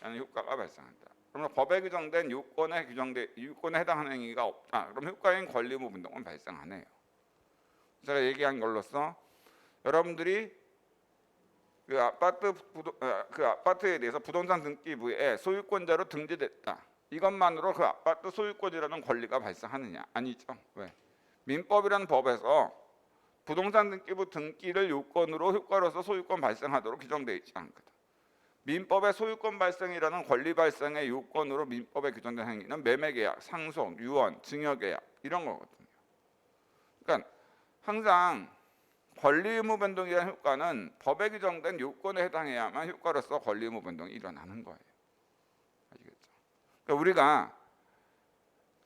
라는 효과가 발생한다. 그러면 법에 규정된 요건에 해당하는 행위가 없다. 그럼 효과인 권리 의무 변동은 발생 안 해요. 제가 얘기한 걸로써 여러분들이 그 아파트에 대해서 부동산 등기부에 소유권자로 등재됐다. 이것만으로 그 아파트 소유권이라는 권리가 발생하느냐? 아니죠. 왜? 민법이라는 법에서 부동산 등기부 등기를 요건으로 효과로서 소유권 발생하도록 규정되어 있지 않거든. 민법의 소유권 발생이라는 권리 발생의 요건으로 민법에 규정된 행위는 매매계약, 상속, 유언, 증여계약 이런 거거든요. 그러니까 항상 권리 의무 변동이라는 효과는 법에 규정된 요건에 해당해야만 효과로서 권리 의무 변동이 일어나는 거예요. 아시겠죠? 그러니까 우리가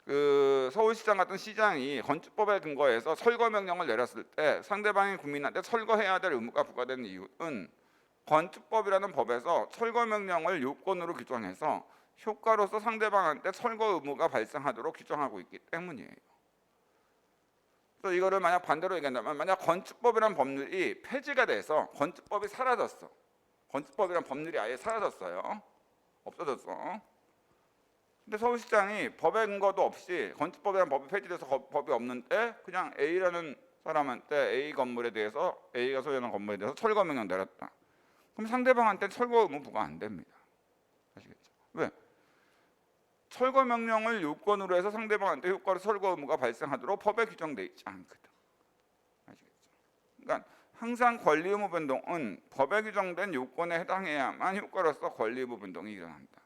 그 서울시장 같은 시장이 건축법에 근거해서 철거 명령을 내렸을 때 상대방인 국민한테 철거해야 될 의무가 부과되는 이유는 건축법이라는 법에서 철거 명령을 요건으로 규정해서 효과로서 상대방한테 철거 의무가 발생하도록 규정하고 있기 때문이에요. 또 이거를 만약 반대로 얘기한다면 만약 건축법이라는 법률이 폐지가 돼서 건축법이 사라졌어. 건축법이라는 법률이 아예 사라졌어요. 없어졌어. 근데 서울시장이 법의 근거도 없이 건축법이라는 법이 폐지돼서 법이 없는데 그냥 A라는 사람한테 A 건물에 대해서 A가 소유하는 건물에 대해서 철거 명령 내렸다. 그럼 상대방한테 철거 의무 부과 안 됩니다. 아시겠죠? 왜? 철거 명령을 요건으로 해서 상대방한테 효과로 철거 의무가 발생하도록 법에 규정되어 있지 않거든. 아시겠죠? 그러니까 항상 권리 의무 변동은 법에 규정된 요건에 해당해야만 효과로서 권리 의무 변동이 일어난다.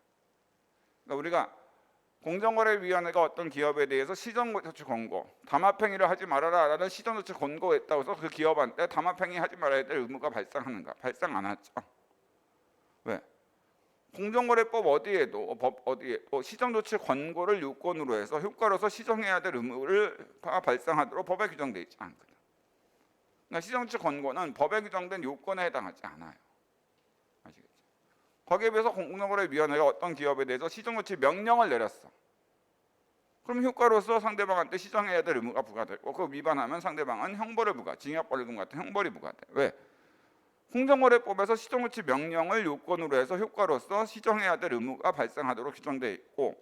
그러니까 우리가 공정거래위원회가 어떤 기업에 대해서 시정조치 권고, 담합행위를 하지 말아라라는 시정조치 권고했다고 해서 그 기업한테 담합행위 하지 말아야 될 의무가 발생하는가? 발생 안 하죠. 왜? 공정거래법 어디에도 시정조치 권고를 요건으로 해서 효과로서 시정해야 될 의무가 발생하도록 법에 규정되어 있지 않거든. 그러니까 시정조치 권고는 법에 규정된 요건에 해당하지 않아요. 아시겠죠? 거기에 비해서 공정거래위원회가 어떤 기업에 대해서 시정조치 명령을 내렸어. 그럼 효과로서 상대방한테 시정해야 될 의무가 부과되고 그 위반하면 상대방은 형벌을 부과, 징역벌금 같은 형벌이 부과돼. 왜? 공정거래법에서 시정조치 명령을 요건으로 해서 효과로서 시정해야 될 의무가 발생하도록 규정되어 있고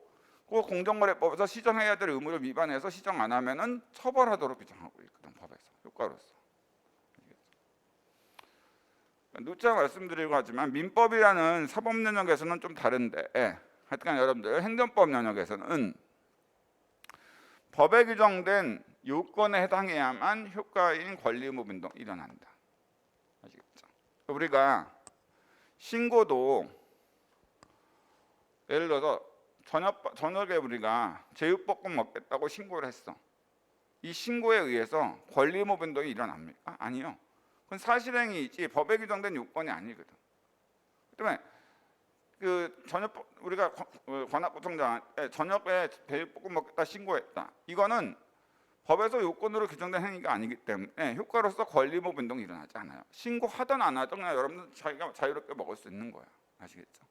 그 공정거래법에서 시정해야 될 의무를 위반해서 시정 안 하면은 처벌하도록 규정하고 있거든. 법에서 효과로서. 누차 말씀드리고 하지만 민법이라는 사법 영역에서는 좀 다른데 하여튼 여러분들 행정법 영역에서는 법에 규정된 요건에 해당해야만 효과인 권리 의무 변동이 일어난다. 아시겠죠? 우리가 신고도 예를 들어서 저녁에 우리가 제육볶음 먹겠다고 신고를 했어. 이 신고에 의해서 권리 의무 변동이 일어납니까? 아니요. 그건 사실행위이지 법에 규정된 요건이 아니거든. 그다음에 우리가 관악구청장한테 저녁에 제육볶음 먹겠다 신고했다. 이거는 법에서 요건으로 규정된 행위가 아니기 때문에 효과로서 권리 의무 변동이 일어나지 않아요. 신고하든 안 하든 그냥 여러분들 자기가 자유롭게 먹을 수 있는 거야. 아시겠죠?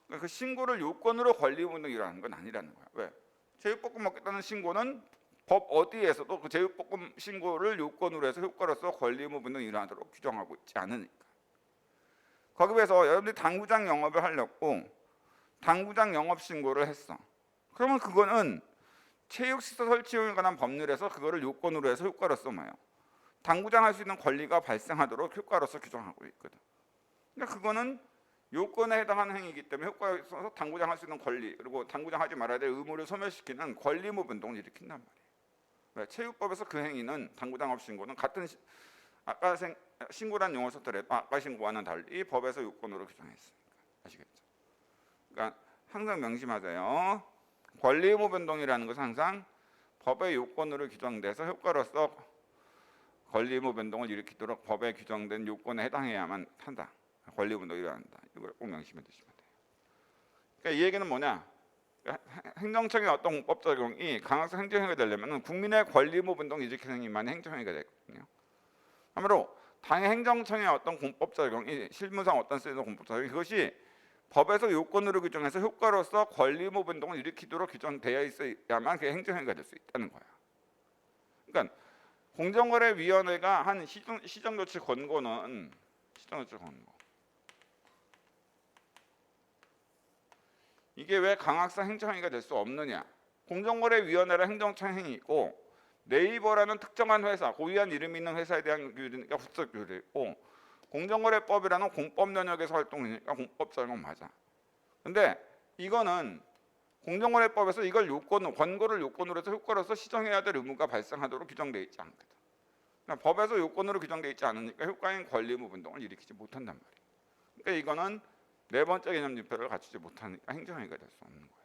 그러니까 그 신고를 요건으로 권리 의무 변동이 일어나는 건 아니라는 거야. 왜? 제육볶음 먹겠다는 신고는 법 어디에서도 그 제육볶음 신고를 요건으로 해서 효과로서 권리 의무 변동이 일어나도록 규정하고 있지 않으니까. 거기 비해서 여러분들이 당구장 영업을 하려고 당구장 영업 신고를 했어. 그러면 그거는 체육시설 설치에 관한 법률에서 그거를 요건으로 해서 효과로서 뭐예요? 당구장 할 수 있는 권리가 발생하도록 효과로서 규정하고 있거든. 그러니까 그거는 요건에 해당하는 행위이기 때문에 효과에 있어서 당구장 할 수 있는 권리, 그리고 당구장 하지 말아야 될 의무를 소멸시키는 권리 의무 변동을 일으킨단 말이에요. 체육법에서 그 행위는 당구장 업 신고는 같은 아까 신고란 용어를 썼더라도 아까 신고와는 달리 법에서 요건으로 규정했으니까. 아시겠죠? 그러니까 항상 명심하세요. 권리 의무 변동이라는 것은 항상 법의 요건으로 규정돼서 효과로서 권리 의무 변동을 일으키도록 법에 규정된 요건에 해당해야만 한다. 권리 의무 변동이 일어난다. 이걸 꼭 명심해 두시면 돼요. 그러니까 이 얘기는 뭐냐? 행정청의 어떤 공법 적용이 강화성 행정행위가 되려면 국민의 권리 의무 변동을 일으키는 행위만 행정행위가 되거든요. 아무로 당의 행정청의 어떤 공법 적용이 실무상 어떤 쓰이는 공법 적용이 그것이 법에서 요건으로 규정해서 효과로서 권리 의무 변동을 일으키도록 규정되어 있어야만 그게 행정행위가 될 수 있다는 거야. 그러니까 공정거래위원회가 한 시정조치 권고는 이게 왜 강학상 행정행위가 될 수 없느냐? 공정거래위원회라 행정청 행위이고 네이버라는 특정한 회사, 고유한 이름이 있는 회사에 대한 규율이니까 후속 규율이고 공정거래법이라는 공법 영역에서 활동이니까 공법 적용 맞아. 근데 이거는 공정거래법에서 이걸 권고를 요건으로 해서 효과로서 시정해야 될 의무가 발생하도록 규정되어 있지 않거든. 그러니까 법에서 요건으로 규정되어 있지 않으니까 효과인 권리 의무 변동을 일으키지 못한단 말이에요. 그러니까 이거는 네 번째 개념 유표를 갖추지 못하니까 행정행위가 될 수 없는 거예요.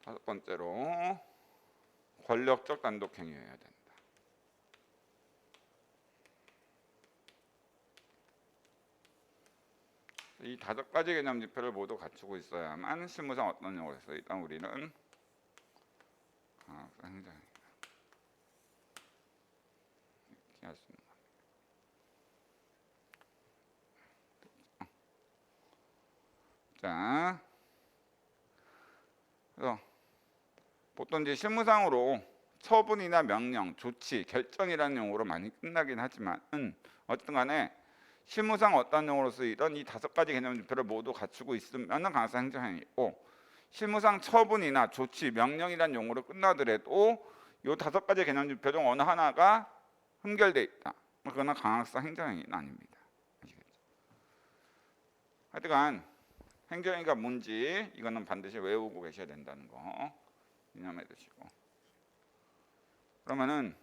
다섯 번째로 권력적 단독 행위여야 된다. 이 다섯 가지 개념 지표를 모두 갖추고 있어야만 실무상 어떤 용어에서 일단 우리는 행정행위다 이렇게 할 수 있는 겁니다. 자, 그래서 보통 이제 실무상으로 처분이나 명령, 조치, 결정이라는 용어로 많이 끝나긴 하지만은 어쨌든 간에 실무상 어떤 용어로 쓰이던 이 다섯 가지 개념 지표를 모두 갖추고 있으면 강화성 행정행위고 실무상 처분이나 조치, 명령이라는 용어로 끝나더라도 이 다섯 가지 개념 지표 중 어느 하나가 흠결돼 있다. 그거는 강화성 행정행위는 아닙니다. 아시겠죠? 하여간 행정행위가 뭔지 이거는 반드시 외우고 계셔야 된다는 거 기념해 두시고 그러면은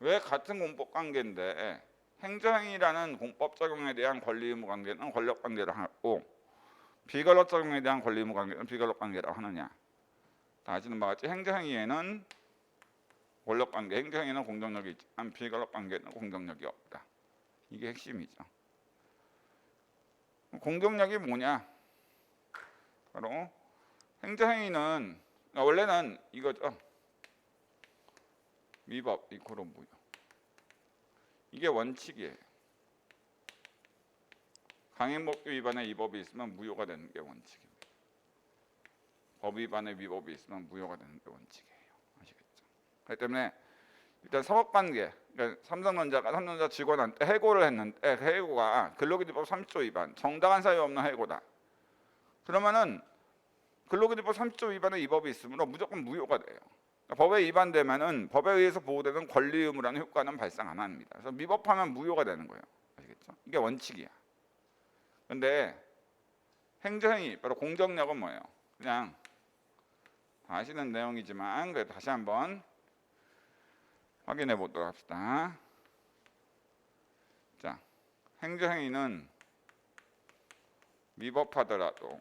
왜 같은 공법 관계인데 행정행위라는 공법 적용에 대한 권리 의무 관계는 권력 관계로 하고 비권력 적용에 대한 권리 의무 관계는 비권력 관계라고 하느냐? 다 아시는 바와 같이 행정행위에는 권력 관계, 행정행위는 공정력이 있지만 비권력 관계는 공정력이 없다. 이게 핵심이죠. 공정력이 뭐냐? 바로 행정행위는 원래는 이거죠. 위법 이코로 무효. 이게 원칙이에요. 강행법규 위반에 위법이 있으면 무효가 되는 게 원칙입니다. 법 위반에 위법이 있으면 무효가 되는 게 원칙이에요. 아시겠죠? 그렇기 때문에 일단 사법관계, 그러니까 삼성전자 직원한테 해고를 했는데 그 해고가 근로기준법 30조 위반, 정당한 사유 없는 해고다. 그러면은 근로기준법 30조 위반에 위법이 있으므로 무조건 무효가 돼요. 그러니까 법에 위반되면은 법에 의해서 보호되는 권리 의무라는 효과는 발생 안 합니다. 그래서 위법하면 무효가 되는 거예요. 아시겠죠? 이게 원칙이야. 근데 행정행위, 바로 공정력은 뭐예요? 그냥 다 아시는 내용이지만 다시 한번 확인해 보도록 합시다. 자, 행정행위는 위법하더라도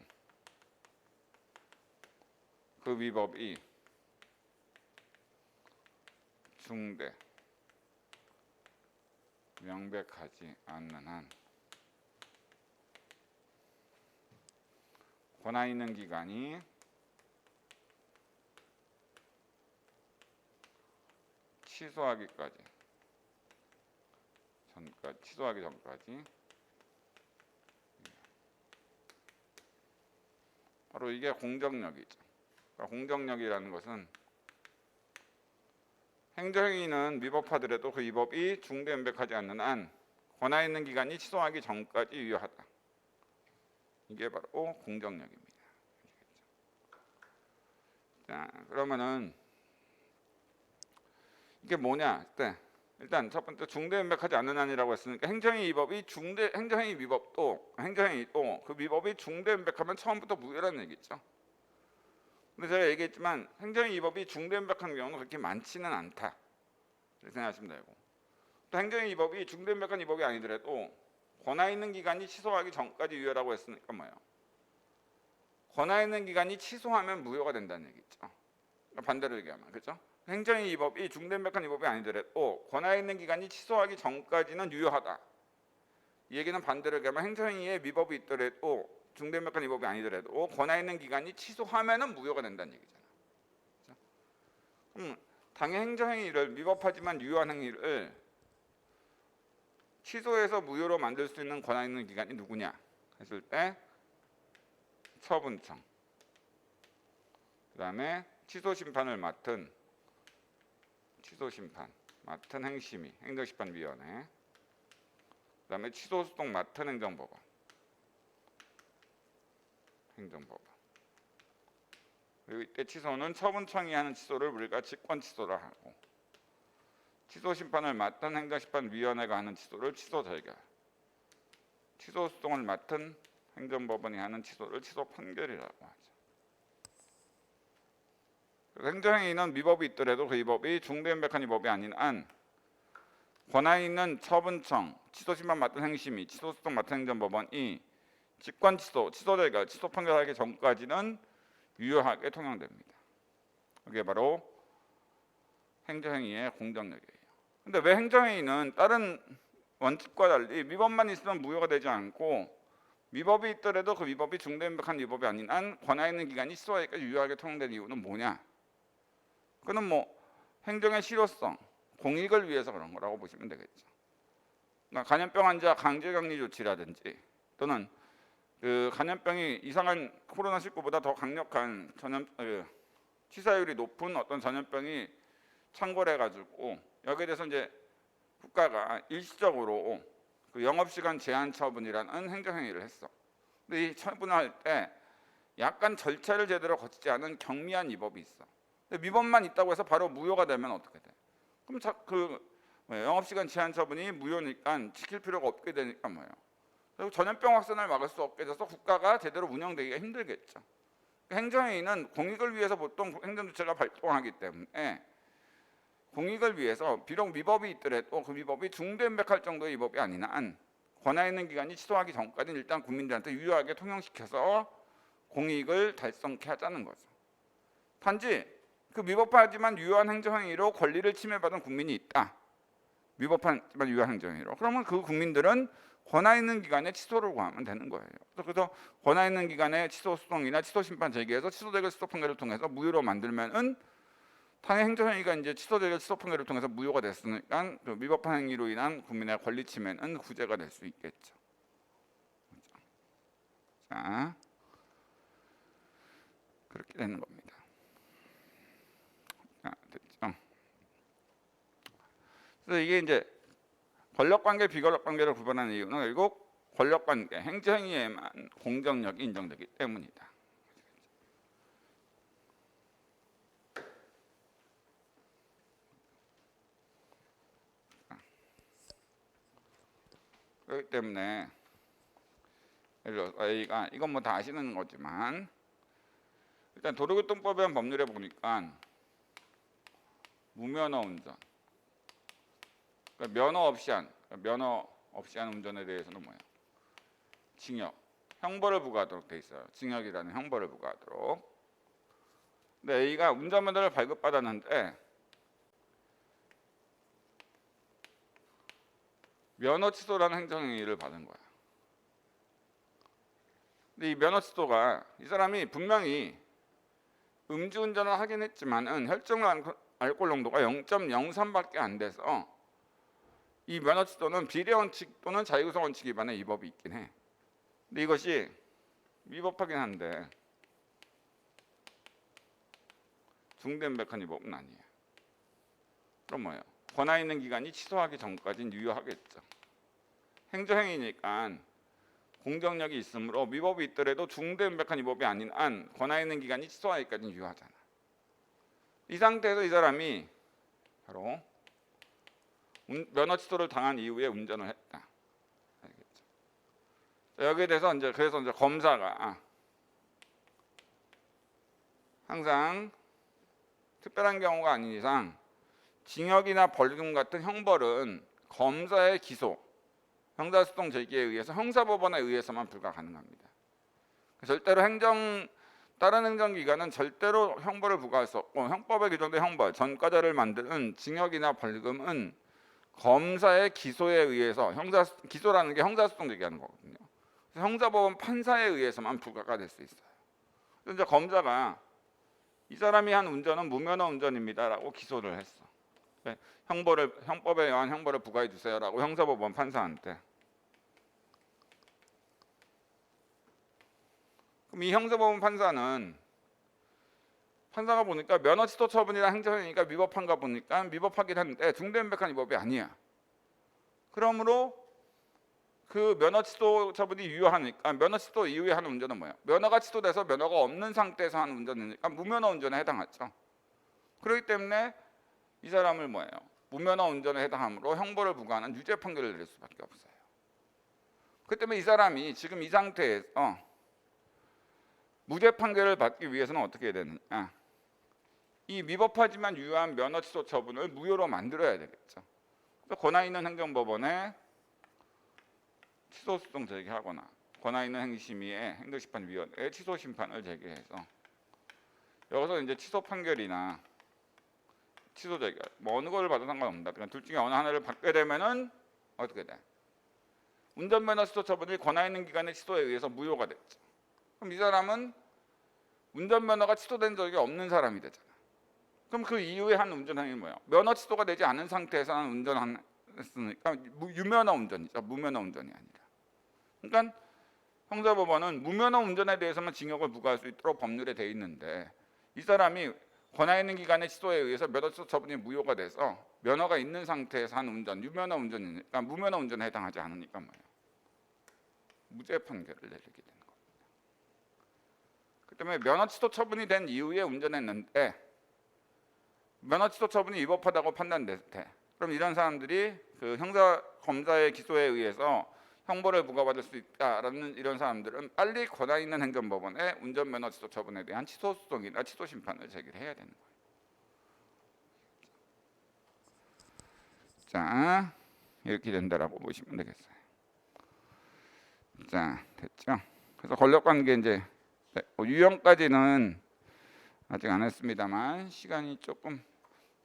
그 위법이 중대, 명백하지 않는 한 권한 있는 기관이 취소하기 전까지 바로 이게 공정력이죠. 그러니까 공정력이라는 것은 행정행위는 위법하더라도 그 위법이 중대연백하지 않는 한 권한 있는 기간이 취소하기 전까지 유효하다. 이게 바로 공정력입니다. 자, 그러면은 이게 뭐냐? 일단 첫 번째 중대연백하지 않는 한이라고 했으니까 행정행위 위법이 행정행위 위법도 행정행위도 그 위법이 중대연백하면 처음부터 무효라는 얘기죠. 근데 제가 얘기했지만 행정행위 위법이 중대연백한 경우는 그렇게 많지는 않다. 이렇게 생각하시면 되고, 또 행정행위 위법이 중대연백한 위법이 아니더라도 권한 있는 기간이 취소하기 전까지 유효라고 했으니까 뭐예요? 권한 있는 기간이 취소하면 무효가 된다는 얘기죠. 그러니까 반대로 얘기하면, 그렇죠? 행정행위 위법이 중대연백한 위법이 아니더라도 권한 있는 기간이 취소하기 전까지는 유효하다. 이 얘기는 반대로 얘기하면 행정행위에 위법이 있더라도 중대연백한 위법이 아니더라도 권한 있는 기간이 취소하면은 무효가 된다는 얘기잖아요. 그렇죠? 당의 행정행위를 위법하지만 유효한 행위를 취소해서 무효로 만들 수 있는 권한 있는 기관이 누구냐 했을 때 처분청, 그 다음에 취소심판을 맡은 행심위, 행정심판위원회, 그 다음에 취소소송 맡은 행정법원. 그리고 이때 취소는 처분청이 하는 취소를 우리가 직권취소라 하고, 취소심판을 맡은 행정심판위원회가 하는 취소를 취소절결, 취소소송을 맡은 행정법원이 하는 취소를 취소판결이라고 하죠. 행정행위는 위법이 있더라도 그 위법이 중대연백한 위법이 아닌 한 권한 있는 처분청, 취소심판 맡은 행심위, 취소소송 맡은 행정법원이 직권취소, 취소절결, 취소판결하기 전까지는 유효하게 통용됩니다. 이게 바로 행정행위의 공정력이에요. 근데 왜 행정행위는 다른 원칙과 달리 위법만 있으면 무효가 되지 않고 위법이 있더라도 그 위법이 중대연백한 위법이 아닌 한 권한 있는 기간이 취소하기까지 유효하게 통용되는 이유는 뭐냐? 그는 행정의 실효성, 공익을 위해서 그런 거라고 보시면 되겠죠. 그러니까 간염병 환자 강제격리 조치라든지 또는 그 간염병이 이상한 코로나19보다 더 강력한 치사율이 높은 어떤 전염병이 창궐해가지고 여기에 대해서 이제 국가가 일시적으로 그 영업시간 제한 처분이라는 행정행위를 했어. 근데 이 처분을 할 때 약간 절차를 제대로 거치지 않은 경미한 위법이 있어. 근데 위법만 있다고 해서 바로 무효가 되면 어떻게 돼? 그럼 영업시간 제한 처분이 무효니까 지킬 필요가 없게 되니까 뭐예요? 그리고 전염병 확산을 막을 수 없게 돼서 국가가 제대로 운영되기가 힘들겠죠. 행정행위는 공익을 위해서 보통 행정주체가 발동하기 때문에 공익을 위해서 비록 위법이 있더라도 그 위법이 중대연백할 정도의 위법이 아닌 한 권한 있는 기간이 취소하기 전까지는 일단 국민들한테 유효하게 통용시켜서 공익을 달성케 하자는 거죠. 단지 그 위법하지만 유효한 행정행위로 권리를 침해받은 국민이 있다. 위법하지만 유효한 행정행위로. 그러면 그 국민들은 권한 있는 기간에 취소를 구하면 되는 거예요. 그래서 권한 있는 기간에 취소 소송이나 취소 심판 제기해서 취소되고 취소 판결을 통해서 무효로 만들면은 당의 행정행위가 이제 취소되고 취소 판결을 통해서 무효가 됐으니까 그 위법한 행위로 인한 국민의 권리 침해는 구제가 될 수 있겠죠. 자, 그렇게 되는 겁니다. 자, 됐죠? 그래서 이게 이제 권력관계, 비권력관계를 구분하는 이유는 결국 권력관계, 행정행위에만 공정력이 인정되기 때문이다. 그렇기 때문에 A가 이건 뭐 다 아시는 거지만 일단 도로교통법에 한 법률에 보니까 무면허 운전, 그러니까 면허 없이 한 운전에 대해서는 뭐예요? 징역, 형벌을 부과하도록 돼 있어요. 징역이라는 형벌을 부과하도록. 근데 A가 운전면허를 발급받았는데 면허 취소라는 행정행위를 받은 거야. 근데 이 면허 취소가 이 사람이 분명히 음주운전을 하긴 했지만은 혈중 알코올 농도가 0.03밖에 안 돼서 이 면허 취소는 비례 원칙 또는 자유구성 원칙 위반의 위법이 있긴 해. 근데 이것이 위법하긴 한데 중대연백한 위법은 아니에요. 그럼 뭐예요? 권한 있는 기간이 취소하기 전까지는 유효하겠죠. 행정행위니까 공정력이 있으므로 위법이 있더라도 중대명백한 위법이 아닌 한 권한 있는 기간이 취소하기까지는 유효하잖아. 이 상태에서 이 사람이 바로 면허 취소를 당한 이후에 운전을 했다. 알겠죠? 여기에 대해서 그래서 검사가 항상 특별한 경우가 아닌 이상 징역이나 벌금 같은 형벌은 검사의 기소, 형사소송 제기에 의해서 형사법원에 의해서만 불가 가능합니다. 절대로 다른 행정기관은 절대로 형벌을 부과할 수 없고 형법에 규정된 형벌, 전과자를 만드는 징역이나 벌금은 검사의 기소에 의해서 기소라는 게 형사소송 제기하는 거거든요. 형사법원 판사에 의해서만 불가가 될 수 있어요. 그래서 검사가 이 사람이 한 운전은 무면허 운전입니다라고 기소를 했어. 형법에 의한 형벌을 부과해 주세요라고 형사법원 판사한테. 그럼 이 형사법원 판사가 보니까 면허 취소 처분이랑 행정행위가 위법한가 보니까 위법하긴 한데 중대명백한 위법이 아니야. 그러므로 그 면허 취소 처분이 유효하니까 면허 취소 이후에 하는 운전은 뭐야? 면허가 취소돼서 면허가 없는 상태에서 하는 운전이니까 무면허 운전에 해당하죠. 그렇기 때문에 이 사람을 뭐예요? 무면허 운전에 해당하므로 형벌을 부과하는 유죄 판결을 내릴 수밖에 없어요. 그렇기 때문에 이 사람이 지금 이 상태에서 무죄 판결을 받기 위해서는 어떻게 해야 되느냐? 이 위법하지만 유효한 면허 취소 처분을 무효로 만들어야 되겠죠. 그래서 권한 있는 행정법원에 취소 소송 제기하거나 권한 있는 행심위에 행정심판위원회에 취소 심판을 제기해서 여기서 이제 취소 판결이나 취소 제기 뭐 어느 걸 봐도 상관없습니다. 그러니까 둘 중에 어느 하나를 받게 되면은 어떻게 돼? 운전면허 취소 처분이 권한 있는 기관의 취소에 의해서 무효가 됐죠. 그럼 이 사람은 운전면허가 취소된 적이 없는 사람이 되잖아. 그럼 그 이후에 한 운전행위 뭐예요? 면허 취소가 되지 않은 상태에서 한 운전했으니까 유면허 운전이죠. 무면허 운전이 아니라. 그러니까 형사법원은 무면허 운전에 대해서만 징역을 부과할 수 있도록 법률에 돼 있는데 이 사람이 권한 있는 기관의 취소에 의해서 면허 취소 처분이 무효가 돼서 면허가 있는 상태에서 한 운전, 유면허 운전이니까 무면허 운전에 해당하지 않으니까 뭐예요? 무죄 판결을 내리게 되는 겁니다. 그 때문에 면허 취소 처분이 된 이후에 운전했는데 면허 취소 처분이 위법하다고 판단될 때 그럼 이런 사람들이 그 검사의 기소에 의해서 형벌을 부과받을 수 있다라는 이런 사람들은 빨리 권한 있는 행정법원에 운전면허 취소 처분에 대한 취소 소송이나 취소 심판을 제기를 해야 되는 거예요. 자, 이렇게 된다라고 보시면 되겠어요. 자, 됐죠? 그래서 권력관계 이제 유형까지는 아직 안 했습니다만 시간이 조금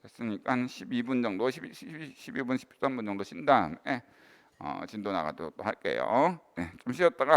됐으니까 한 12분 정도, 12분, 13분 정도 쉰 다음에 진도 나가도록 할게요. 네, 좀 쉬었다가